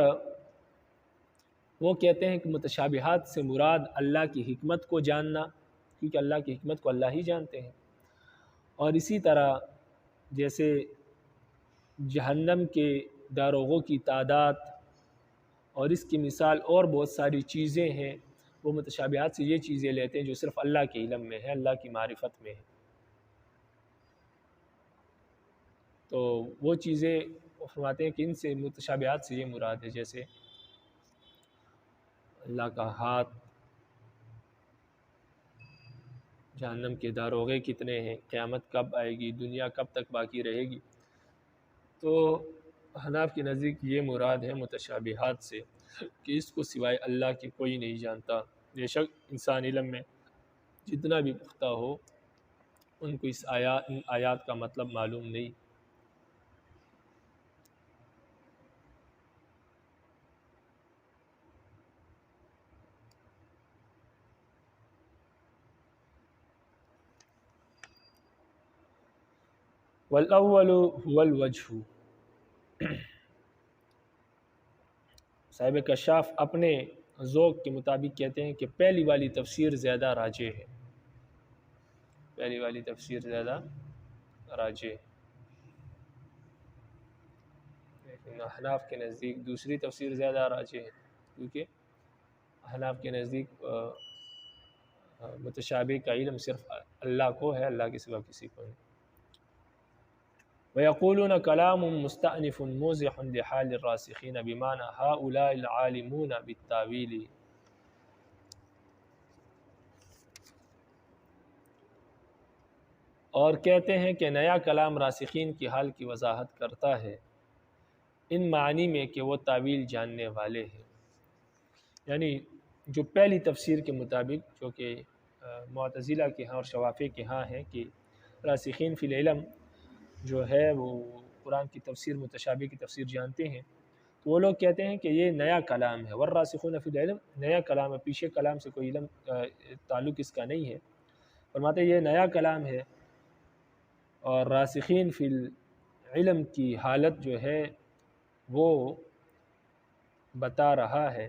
وہ کہتے ہیں کہ متشابہات سے مراد اللہ کی حکمت کو جاننا، کیونکہ اللہ کی حکمت کو اللہ ہی جانتے ہیں. اور اسی طرح جیسے جہنم کے داروغوں کی تعداد اور اس کی مثال اور بہت ساری چیزیں ہیں، وہ متشابہات سے یہ چیزیں لیتے ہیں جو صرف اللہ کے علم میں ہے، اللہ کی معرفت میں ہے. تو وہ چیزیں فرماتے ہیں کہ ان سے متشابہات سے یہ مراد ہے، جیسے اللہ کا ہاتھ، جہنم کے داروغے کتنے ہیں، قیامت کب آئے گی، دنیا کب تک باقی رہے گی. تو حناف کے نزدیک یہ مراد ہے متشابہات سے کہ اس کو سوائے اللہ کے کوئی نہیں جانتا. بے شک انسان علم میں جتنا بھی پختہ ہو، ان کو ان آیات کا مطلب معلوم نہیں. والاول هو الوجہ. صاحب کشاف اپنے ذوق کے مطابق کہتے ہیں کہ پہلی والی تفسیر زیادہ راجح ہے، پہلی والی تفسیر زیادہ راجح ہے. لیکن احناف کے نزدیک دوسری تفسیر زیادہ راجح ہے، کیونکہ احناف کے نزدیک متشابہ کا علم صرف اللہ کو ہے، اللہ کے سوا کسی کو نہیں. وَيَقُولُونَ كَلَامٌ مُسْتَأْنِفٌ مُوضِحٌ لِحَالِ الرَّاسِخِينَ بِمَعْنَى هَؤُلَاءِ الْعَالِمُونَ بِالتَّأْوِيلِ. اور کہتے ہیں کہ نیا کلام راسخین کی حال کی وضاحت کرتا ہے ان معنی میں کہ وہ تاویل جاننے والے ہیں. یعنی جو پہلی تفسیر کے مطابق، جو کہ معتزلہ کے ہاں اور شوافی کے ہاں ہیں، کہ راسخین فی العلم جو ہے وہ قرآن کی تفسیر متشابہ کی تفسیر جانتے ہیں، تو وہ لوگ کہتے ہیں کہ یہ نیا کلام ہے. والراسخون فی العلم نیا کلام ہے، پیچھے کلام سے کوئی علم تعلق اس کا نہیں ہے. فرماتے ہیں یہ نیا کلام ہے، اور راسخین فی العلم کی حالت جو ہے وہ بتا رہا ہے.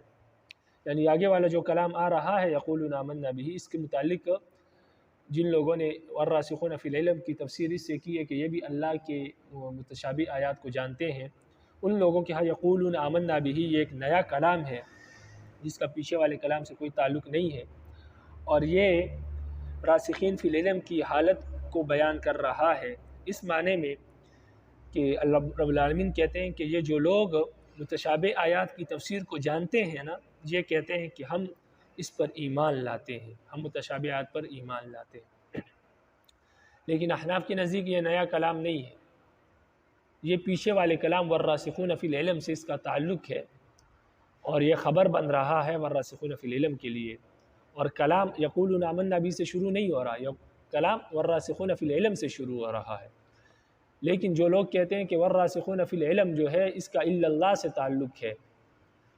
یعنی آگے والا جو کلام آ رہا ہے یقولون آمنا بہ، اس کے متعلق جن لوگوں نے والراسخون فی العلم کی تفسیر اس سے کی ہے کہ یہ بھی اللہ کے متشابہ آیات کو جانتے ہیں، ان لوگوں کے ہاں یقولون آمنا بہ یہ ایک نیا کلام ہے جس کا پیچھے والے کلام سے کوئی تعلق نہیں ہے. اور یہ راسخین فی العلم کی حالت کو بیان کر رہا ہے اس معنی میں کہ اللہ رب العالمین کہتے ہیں کہ یہ جو لوگ متشابہ آیات کی تفسیر کو جانتے ہیں نا، یہ کہتے ہیں کہ ہم اس پر ایمان لاتے ہیں، ہم متشابہ آیات پر ایمان لاتے ہیں. لیکن احناف کے نزدیک یہ نیا کلام نہیں ہے، یہ پیچھے والے کلام والراسخون فی العلم سے اس کا تعلق ہے، اور یہ خبر بن رہا ہے والراسخون فی العلم کے لیے. اور کلام یقولون آمنا بہ سے شروع نہیں ہو رہا، کلام والراسخون فی العلم سے شروع ہو رہا ہے. لیکن جو لوگ کہتے ہیں کہ والراسخون فی العلم جو ہے اس کا الا اللہ سے تعلق ہے،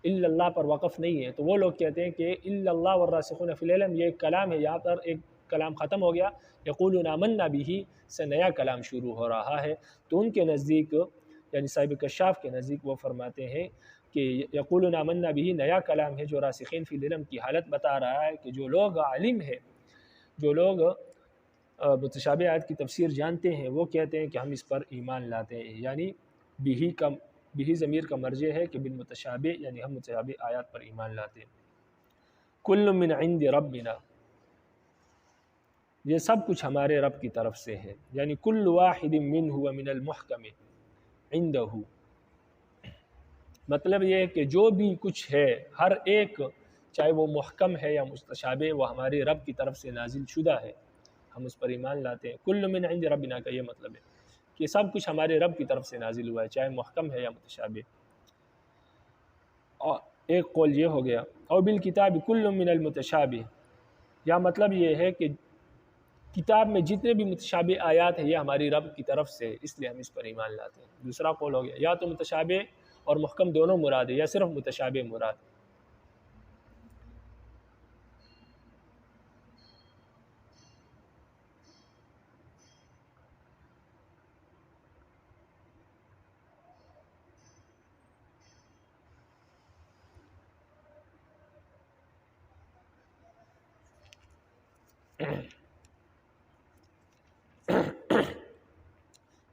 الا اللہ پر وقف نہیں ہے، تو وہ لوگ کہتے ہیں کہ الا اللہ والراسخون فی العلم یہ ایک کلام ہے، یہاں پر ایک کلام ختم ہو گیا، یقولون آمنا بہ سے نیا کلام شروع ہو رہا ہے. تو ان کے نزدیک یعنی صاحب کشاف کے نزدیک وہ فرماتے ہیں کہ یقولون آمنا بہ نیا کلام ہے جو راسخین فی العلم کی حالت بتا رہا ہے کہ جو لوگ عالم ہے، جو لوگ متشابہ آیات کی تفسیر جانتے ہیں، وہ کہتے ہیں کہ ہم اس پر ایمان لاتے ہیں. یعنی بہی ضمیر کا مرجع ہے کہ بالمتشابہ، یعنی ہم متشابہ آیات پر ایمان لاتے ہیں. کل من عند ربنا، یہ سب کچھ ہمارے رب کی طرف سے ہے. یعنی کل واحد منہ ومن المحکم عندہ، مطلب یہ ہے کہ جو بھی کچھ ہے ہر ایک، چاہے وہ محکم ہے یا متشابہ، وہ ہمارے رب کی طرف سے نازل شدہ ہے، ہم اس پر ایمان لاتے ہیں۔ کل من عند ربنا کا یہ مطلب ہے کہ سب کچھ ہمارے رب کی طرف سے نازل ہوا ہے، چاہے محکم ہے یا متشابہ۔ اور ایک قول یہ ہو گیا، او بالکتاب کل من المتشابہ، یا مطلب یہ ہے کہ کتاب میں جتنے بھی متشابہ آیات ہیں یہ ہماری رب کی طرف سے، اس لیے ہم اس پر ایمان لاتے ہیں۔ دوسرا قول ہو گیا، یا تو متشابہ اور محکم دونوں مراد ہے، یا صرف متشابہ مراد۔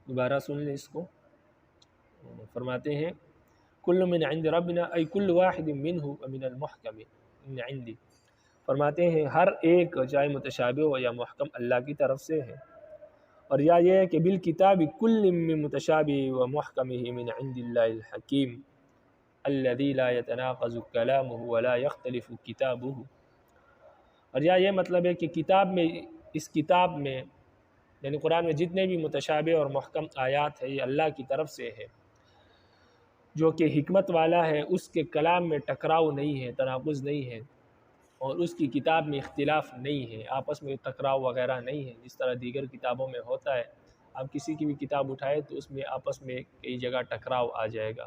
دوبارہ سن لیں اس کو، فرماتے ہیں کل من عند ربنا ای کل واحد منہ ومن المحکم من عندی، فرماتے ہیں ہر ایک چاہے متشابہ ہو یا محکم اللہ کی طرف سے ہے، اور یا یہ ہے کہ بالکتاب کل من متشابہ ومحکمہ من عند اللہ الحکیم الذی لا يتناقض کلامہ ولا یختلف کتابہ، اور یا یہ مطلب ہے کہ کتاب میں، اس کتاب میں یعنی قرآن میں جتنے بھی متشابہ اور محکم آیات ہیں یہ اللہ کی طرف سے ہے، جو کہ حکمت والا ہے، اس کے کلام میں ٹکراؤ نہیں ہے، تناقض نہیں ہے، اور اس کی کتاب میں اختلاف نہیں ہے، آپس میں ٹکراؤ وغیرہ نہیں ہے، جس طرح دیگر کتابوں میں ہوتا ہے۔ آپ کسی کی بھی کتاب اٹھائے تو اس میں آپس میں کئی جگہ ٹکراؤ آ جائے گا،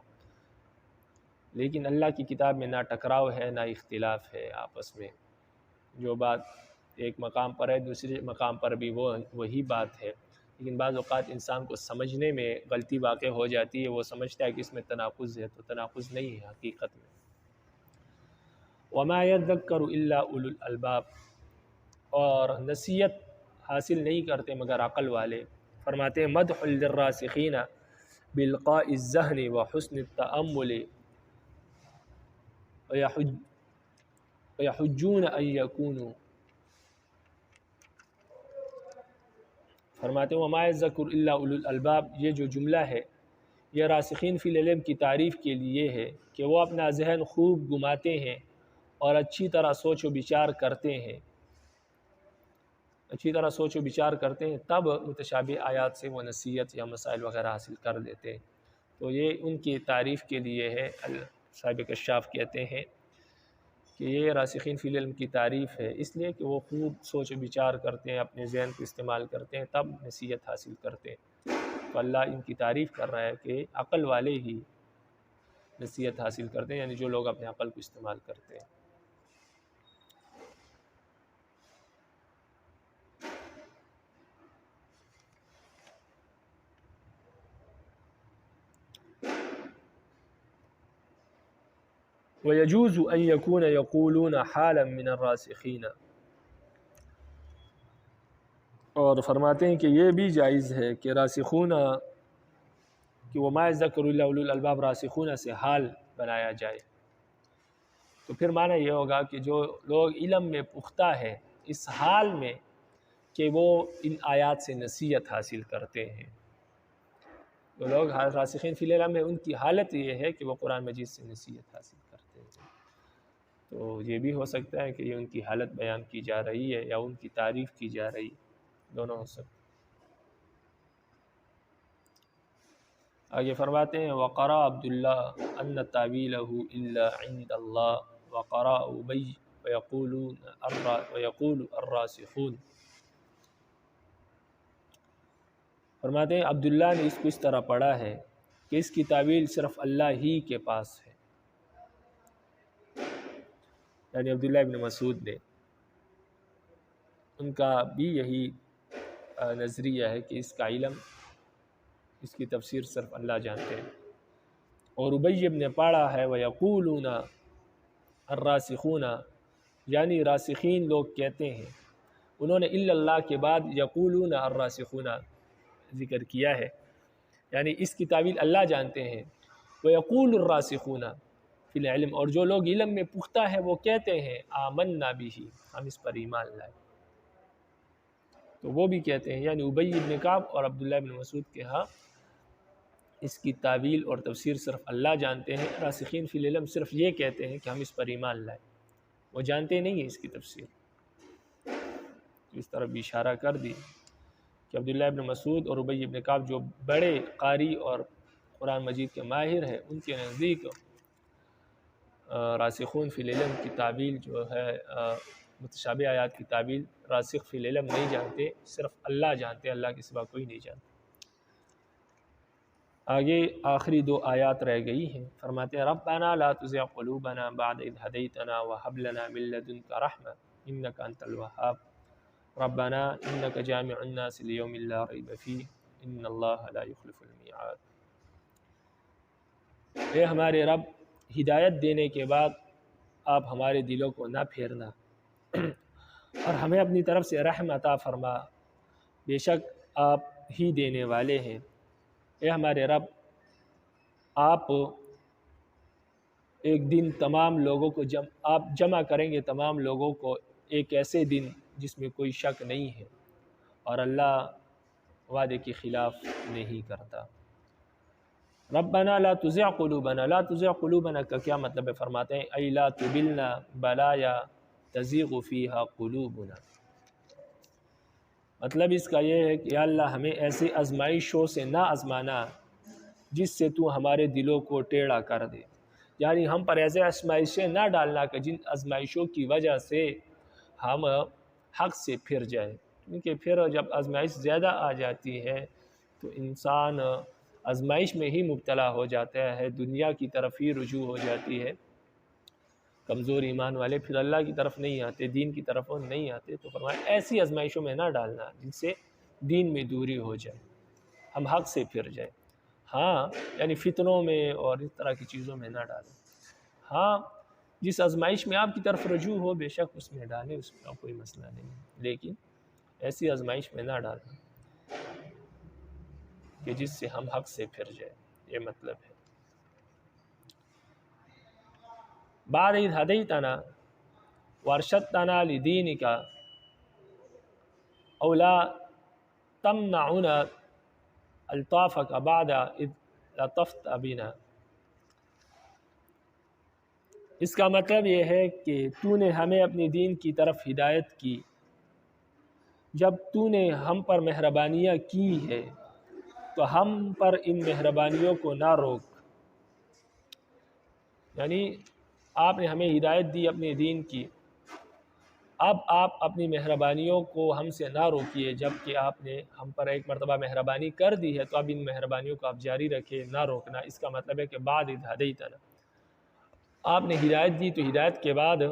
لیکن اللہ کی کتاب میں نہ ٹکراؤ ہے نہ اختلاف ہے آپس میں، جو بات ایک مقام پر ہے دوسرے مقام پر بھی وہی بات ہے، لیکن بعض اوقات انسان کو سمجھنے میں غلطی واقع ہو جاتی ہے، وہ سمجھتا ہے کہ اس میں تناقض ہے، تو تناقض نہیں ہے حقیقت میں۔ وما يذکر الا اولو الالباب، اور نصیحت حاصل نہیں کرتے مگر عقل والے۔ فرماتے ہیں مدح للراسخین بلقاء الذہن وحسن التأمل ويحجون ان يكونوا، فرماتے ہیں وما یذکر الا اولو الالباب، یہ جو جملہ ہے یہ راسخین فی العلم کی تعریف کے لیے ہے کہ وہ اپنا ذہن خوب گھماتے ہیں اور اچھی طرح سوچ و بچار کرتے ہیں، تب متشابہ آیات سے وہ نصیحت یا مسائل وغیرہ حاصل کر لیتے ہیں۔ تو یہ ان کی تعریف کے لیے ہے۔ صاحب کشاف کہتے ہیں کہ یہ راسخین فی العلم کی تعریف ہے، اس لیے کہ وہ خوب سوچ و بچار کرتے ہیں، اپنے ذہن کو استعمال کرتے ہیں، تب نصیحت حاصل کرتے ہیں۔ تو اللہ ان کی تعریف کر رہا ہے کہ عقل والے ہی نصیحت حاصل کرتے ہیں، یعنی جو لوگ اپنے عقل کو استعمال کرتے ہیں۔ وَيَجُوزُ أَن يَكُونَ يَقُولُونَ حَالًا مِنَ الرَّاسِخِينَ، اور فرماتے ہیں کہ یہ بھی جائز ہے کہ راسخون، کہ وَمَا يَذَّكَّرُ إِلَّا أُولُو الْأَلْبَابِ راسخون سے حال بنایا جائے، تو پھر معنی یہ ہوگا کہ جو لوگ علم میں پختہ ہے اس حال میں کہ وہ ان آیات سے نصیحت حاصل کرتے ہیں، جو لوگ راسخین فی العلم میں ان کی حالت یہ ہے کہ وہ قرآن مجید سے نصیحت حاصل کرتے ہیں۔ تو یہ بھی ہو سکتا ہے کہ یہ ان کی حالت بیان کی جا رہی ہے یا ان کی تعریف کی جا رہی ہے، دونوں ہو سکتے ہیں۔ آگے فرماتے ہیں وقرأ عبداللہ ان تاویلہ الا عند اللہ وقرأ ابی ویقول الراسخون، فرماتے ہیں عبداللہ نے اس کو اس طرح پڑھا ہے کہ اس کی تعویل صرف اللہ ہی کے پاس ہے، یعنی عبداللہ ابن مسعود نے، ان کا بھی یہی نظریہ ہے کہ اس کا علم، اس کی تفسیر صرف اللہ جانتے ہیں۔ اور ابی نے پڑھا ہے وَيَقُولُونَ الرَّاسِخُونَ، یعنی راسخین لوگ کہتے ہیں، انہوں نے الا اللہ کے بعد یقولون الراسخون ذکر کیا ہے، یعنی اس کی تعویل اللہ جانتے ہیں۔ وَيَقُولُ الرَّاسِخُونَ فی العلم، اور جو لوگ علم میں پختہ ہیں وہ کہتے ہیں آمنا بہ، ہم اس پر ایمان لائے، تو وہ بھی کہتے ہیں، یعنی ابی بن کعب اور عبداللہ بن مسعود کے ہاں اس کی تعویل اور تفسیر صرف اللہ جانتے ہیں۔ راسخین فی العلم صرف یہ کہتے ہیں کہ ہم اس پر ایمان لائیں، وہ جانتے نہیں ہیں اس کی تفسیر۔ اس طرح بھی اشارہ کر دی کہ عبداللہ ابن مسعود اور ابی ابن کعب جو بڑے قاری اور قرآن مجید کے ماہر ہیں، ان کے نزدیک راسخون فی العلم کی تعویل جو ہے متشابہ آیات کی تعویل راسخ فی العلم نہیں جانتے، صرف اللہ جانتے، اللہ کے سوا کوئی نہیں جانتا۔ آگے آخری 2 آیات رہ گئی ہیں، فرماتے ہیں ربنا لا تزغ قلوبنا بعد اذ هديتنا وهب لنا من لدنك رحمة انك انت الوهاب ربنا انك جامع الناس ليوم لا ريب فيه ان الله لا يخلف الميعاد۔ اے ہمارے رب، ہدایت دینے کے بعد آپ ہمارے دلوں کو نہ پھیرنا اور ہمیں اپنی طرف سے رحم عطا فرما، بے شک آپ ہی دینے والے ہیں۔ اے ہمارے رب، آپ ایک دن تمام لوگوں کو آپ جمع کریں گے تمام لوگوں کو ایک ایسے دن جس میں کوئی شک نہیں ہے، اور اللہ وعدے کے خلاف نہیں کرتا۔ ربنا لا تزغ قلوبنا، لا تزغ قلوبنا کا کیا مطلب ہے؟ فرماتے ہیں ای لا تبلنا بلایا تزیغ فیہا قلوبنا، مطلب اس کا یہ ہے کہ یا اللہ ہمیں ایسی آزمائشوں سے نہ آزمانا جس سے تو ہمارے دلوں کو ٹیڑھا کر دے، یعنی ہم پر ایسے آزمائشیں نہ ڈالنا کہ جن آزمائشوں کی وجہ سے ہم حق سے پھر جائیں، کیونکہ پھر جب آزمائش زیادہ آ جاتی ہے تو انسان آزمائش میں ہی مبتلا ہو جاتا ہے، دنیا کی طرف ہی رجوع ہو جاتی ہے۔ کمزور ایمان والے پھر اللہ کی طرف نہیں آتے، دین کی طرف نہیں آتے، تو فرمایا ایسی آزمائشوں میں نہ ڈالنا جن سے دین میں دوری ہو جائے، ہم حق سے پھر جائیں۔ ہاں یعنی فتنوں میں اور اس طرح کی چیزوں میں نہ ڈالیں، ہاں جس آزمائش میں آپ کی طرف رجوع ہو بے شک اس میں ڈالیں، اس میں کوئی مسئلہ نہیں، لیکن ایسی آزمائش میں نہ ڈالیں کہ جس سے ہم حق سے پھر جائیں، یہ مطلب ہے۔ بعد اذ ہدیتنا وارشدتنا لدینک او لا تمنعنا الطافک بعد اذ لطفت بنا، اس کا مطلب یہ ہے کہ تو نے ہمیں اپنی دین کی طرف ہدایت کی، جب تو نے ہم پر مہربانیاں کی ہے تو ہم پر ان مہربانیوں کو نہ روک، یعنی آپ نے ہمیں ہدایت دی اپنے دین کی، اب آپ اپنی مہربانیوں کو ہم سے نہ روکیے، جب کہ آپ نے ہم پر ایک مرتبہ مہربانی کر دی ہے تو اب ان مہربانیوں کو آپ جاری رکھیں، نہ روکنا۔ اس کا مطلب ہے کہ بعد اذ ہدیتنا، آپ نے ہدایت دی تو ہدایت کے بعد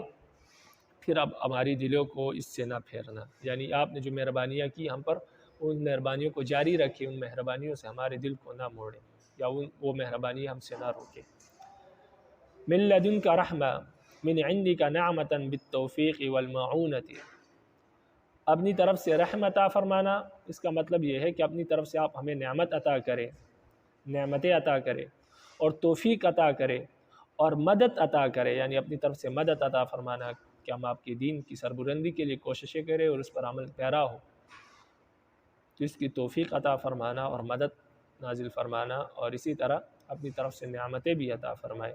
پھر اب ہماری دلوں کو اس سے نہ پھیرنا، یعنی آپ نے جو مہربانیاں کی ہم پر ان مہربانیوں کو جاری رکھیں، ان مہربانیوں سے ہمارے دل کو نہ موڑیں یا وہ مہربانی ہم سے نہ روکیں۔ من لدنک رحمہ من عندک نعمتا بالتوفیق والمعونت، اپنی طرف سے رحمت عطا فرمانا، اس کا مطلب یہ ہے کہ اپنی طرف سے آپ ہمیں نعمت عطا کریں، نعمتیں عطا کریں اور توفیق عطا کریں اور مدد عطا کریں، یعنی اپنی طرف سے مدد عطا فرمانا کہ ہم آپ کے دین کی سربلندی کے لیے کوششیں کریں اور اس پر عمل پیرا ہو، تو اس کی توفیق عطا فرمانا اور مدد نازل فرمانا، اور اسی طرح اپنی طرف سے نعمتیں بھی عطا فرمائے۔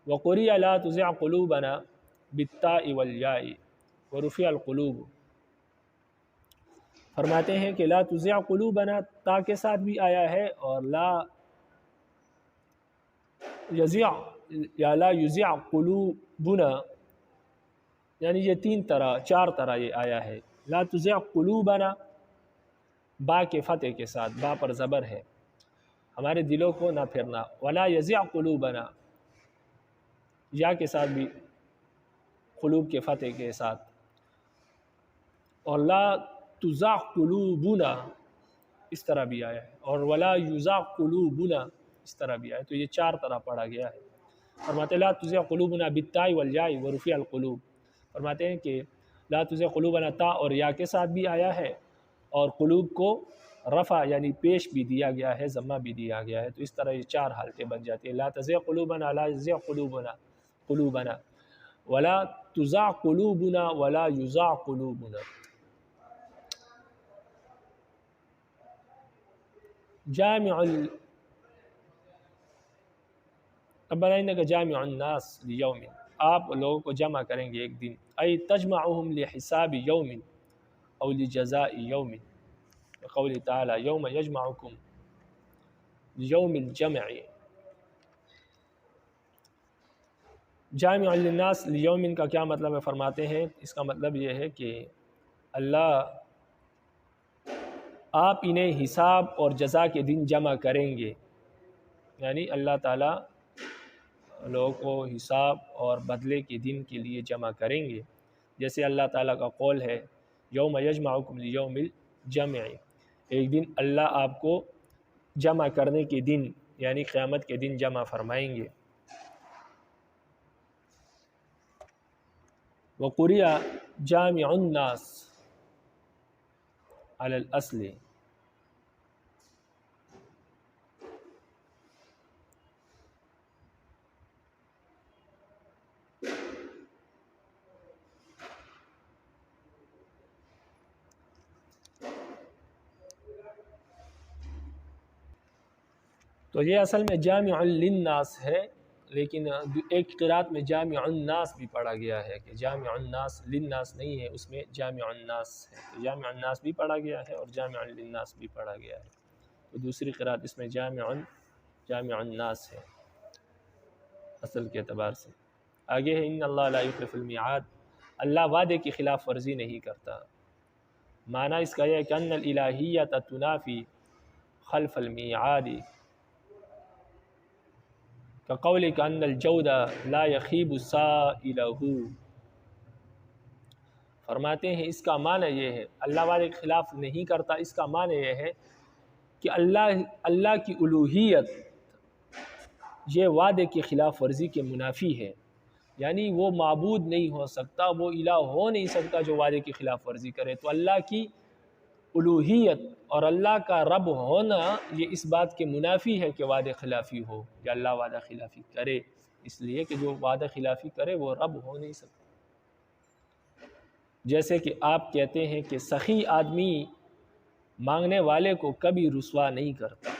وَقُرِئَ لَا تُزِغْ قُلُوبَنَا بِالتَّاءِ وَالْيَاءِ وَرُفِعَ الْقُلُوبُ، فرماتے ہیں کہ لا تزغ قلوبنا تا کے ساتھ بھی آیا ہے، اور لا یزغ یا لا یزغ قلوبنا، یعنی یہ 4 طرح یہ آیا ہے۔ لا تزغ قلوبنا با کے فتح کے ساتھ، با پر زبر ہے، ہمارے دلوں کو نہ پھرنا، ولا یزغ قلوبنا یا کے ساتھ بھی قلوب کے فتح کے ساتھ، اور لا تزغ قلوبنا اس طرح بھی آیا ہے، اور ولا یزغ قلوبنا اس طرح بھی آیا ہے، تو یہ 4 طرح پڑھا گیا ہے۔ فرماتے ہیں لا تزغ قلوبنا بالتاء والیاء ورفع القلوب، فرماتے ہیں کہ لا تزغ قلوبنا تا اور یا کے ساتھ بھی آیا ہے، اور قلوب کو رفع یعنی پیش بھی دیا گیا ہے، ضمہ بھی دیا گیا ہے، تو اس طرح یہ 4 حالتیں بن جاتی ہیں۔ لا تزغ قلوبنا، لا یزغ قلوبنا ولا تزغ قلوبنا ولا یزغ قلوبنا۔ جامع ربنا انک جامع الناس لیوم، آپ لوگوں کو جمع کریں گے ایک دن، ای تجمعهم لحساب یوم او لجزاء یوم، قول تعالی یوم یجمعکم لیوم الجمع۔ جامع للناس لیوم کا کیا مطلب ہے فرماتے ہیں، اس کا مطلب یہ ہے کہ اللہ آپ انہیں حساب اور جزا کے دن جمع کریں گے، یعنی اللہ تعالیٰ لوگوں کو حساب اور بدلے کے دن کے لیے جمع کریں گے، جیسے اللہ تعالیٰ کا قول ہے یوم یجمعکم لیوم الجمع، ایک دن اللہ آپ کو جمع کرنے کے دن یعنی قیامت کے دن جمع فرمائیں گے۔ وقرئ جامع الناس علی الاصل، تو یہ اصل میں جامع للناس ہے، لیکن ایک قرات میں جامع الناس بھی پڑھا گیا ہے کہ جامع الناس للناس نہیں ہے، اس میں جامع الناس ہے، تو جامع الناس بھی پڑھا گیا ہے اور جامع للناس بھی پڑھا گیا ہے، تو دوسری قرات اس میں جامع الناس ہے اصل کے اعتبار سے۔ آگے ہے ان اللہ لا یخلف المیعاد، اللہ وعدے کی خلاف ورزی نہیں کرتا۔ معنی اس کا یہ ہے کہ ان الالہیۃ تنافی خلف المیعاد، کقولک ان الجود لا یخیب سائلہ، فرماتے ہیں اس کا معنی یہ ہے اللہ وعدے کے خلاف نہیں کرتا، اس کا معنی یہ ہے کہ اللہ کی الوہیت یہ وعدے کی خلاف ورزی کے منافی ہے، یعنی وہ معبود نہیں ہو سکتا، وہ الہ ہو نہیں سکتا جو وعدے کی خلاف ورزی کرے، تو اللہ کی الوہیت اور اللہ کا رب ہونا یہ اس بات کے منافی ہے کہ وعدہ خلافی ہو یا اللہ وعدہ خلافی کرے، اس لیے کہ جو وعدہ خلافی کرے وہ رب ہو نہیں سکتا۔ جیسے کہ آپ کہتے ہیں کہ سخی آدمی مانگنے والے کو کبھی رسوا نہیں کرتا،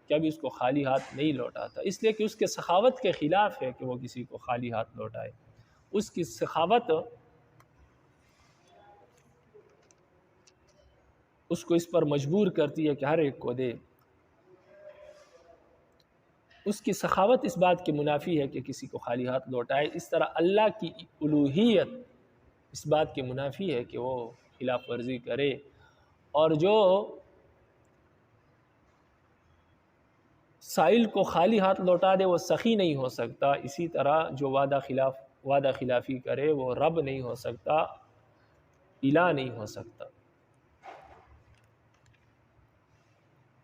کبھی اس کو خالی ہاتھ نہیں لوٹاتا، اس لیے کہ اس کے سخاوت کے خلاف ہے کہ وہ کسی کو خالی ہاتھ لوٹائے، اس کی سخاوت اس کو اس پر مجبور کرتی ہے کہ ہر ایک کو دے، اس کی سخاوت اس بات کے منافی ہے کہ کسی کو خالی ہاتھ لوٹائے، اس طرح اللہ کی الوہیت اس بات کے منافی ہے کہ وہ خلاف ورزی کرے، اور جو سائل کو خالی ہاتھ لوٹا دے وہ سخی نہیں ہو سکتا، اسی طرح جو وعدہ خلافی کرے وہ رب نہیں ہو سکتا، الہ نہیں ہو سکتا۔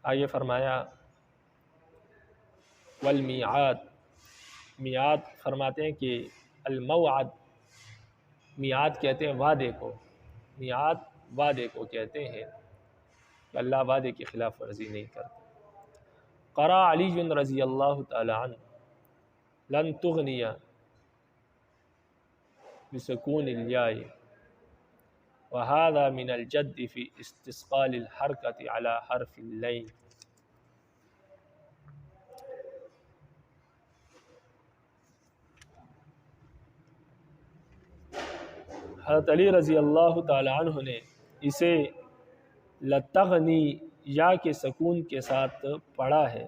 آگے فرمایا والمیعاد، میعاد فرماتے ہیں کہ الموعد، میعاد کہتے ہیں وعدے کو، میعاد وعدے کو کہتے ہیں کہ اللہ وعدے کی خلاف ورزی نہیں کرتا۔ قرأ علی رضی اللہ تعالی عنہ لن تغنی بسکون الیاء وهذا من الجد في استثقال الحركة على حرف اللین۔ حضرت علی رضی اللہ تعالی عنہ نے اسے لتغنی یا کے سکون کے ساتھ پڑھا ہے،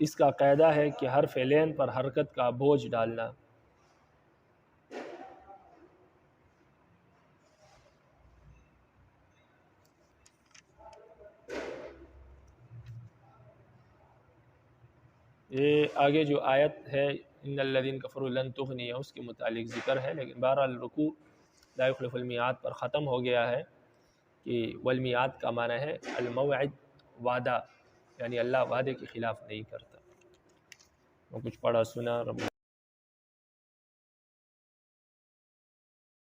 اس کا قاعدہ ہے کہ حرف لین پر حرکت کا بوجھ ڈالنا۔ یہ آگے جو آیت ہے ان الذین کفروا لن تغنی اس کے متعلق ذکر ہے، لیکن بہرحال رکوع لا یخلف المیعاد پر ختم ہو گیا ہے کہ والمیعاد کا معنی ہے الموعد، وعدہ، یعنی اللہ وعدے کے خلاف نہیں کرتا۔ وہ کچھ پڑھا سنا رب